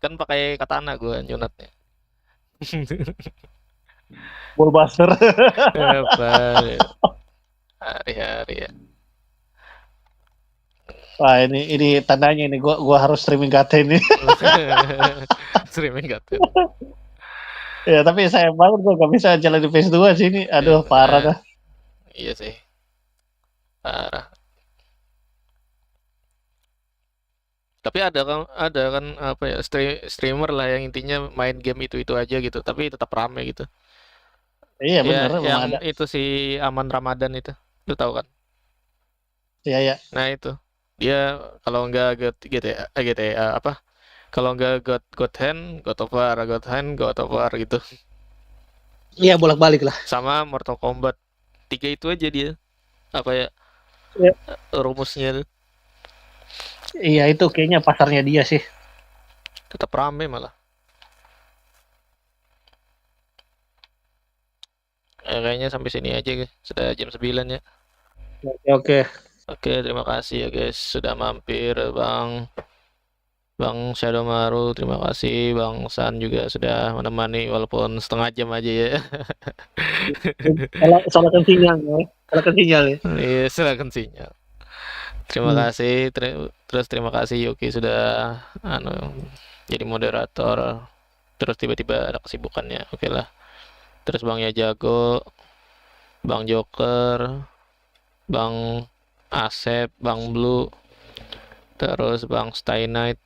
Kan pakai katana gua nyunatnya.
Bullbuster.
Apa? Hari-hari ya.
Wah, ini tandanya ini gua harus streaming kata ini.
Streaming gak tuh.
Ya, tapi sayang banget gua gak bisa jalan di PS2 sih ini. Aduh, parah dah.
Iya sih. Parah. Tapi ada kan apa ya, streamer lah yang intinya main game itu aja gitu, tapi tetap rame gitu.
Iya,
Ya,
bener
yang
memang ada.
itu si Aman Ramadan itu. Lu tahu kan?
Iya.
Nah, itu. Dia kalau enggak GTA apa? Kalau enggak God Hand, God of War gitu.
Iya, bolak-balik lah.
Sama Mortal Kombat. 3 itu aja dia. Apa ya?
Iya.
Rumusnya tuh.
Iya, itu kayaknya pasarnya dia sih.
Tetap rame malah. Kayaknya sampai sini aja guys. Sudah jam 9 ya.
Oke.
Oke, terima kasih ya guys sudah mampir Bang Shadow terima kasih, Bang San juga sudah menemani walaupun setengah jam aja ya.
Salahkan sinyal ya.
Iya, silakan sinyal. Terima kasih, terus terima kasih Yuki sudah jadi moderator. Terus tiba-tiba ada kesibukannya, oke lah. Terus Bang Ya Jago, Bang Joker, Bang Asep, Bang Blue, terus Bang Stay Night.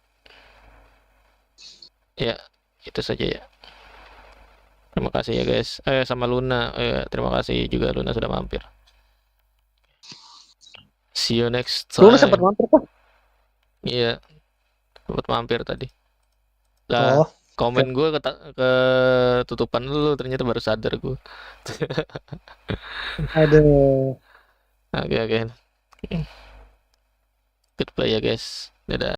Ya, itu saja ya. Terima kasih ya guys. Sama Luna. Terima kasih juga Luna sudah mampir. See you next
Lu sempat
time.
mampir kok?
Iya, sempat mampir tadi. Lah,
Oh,
komen gue ketutupan dulu, ternyata baru sadar gue.
aduh.
Oke, oke. Good play ya guys. Dadah.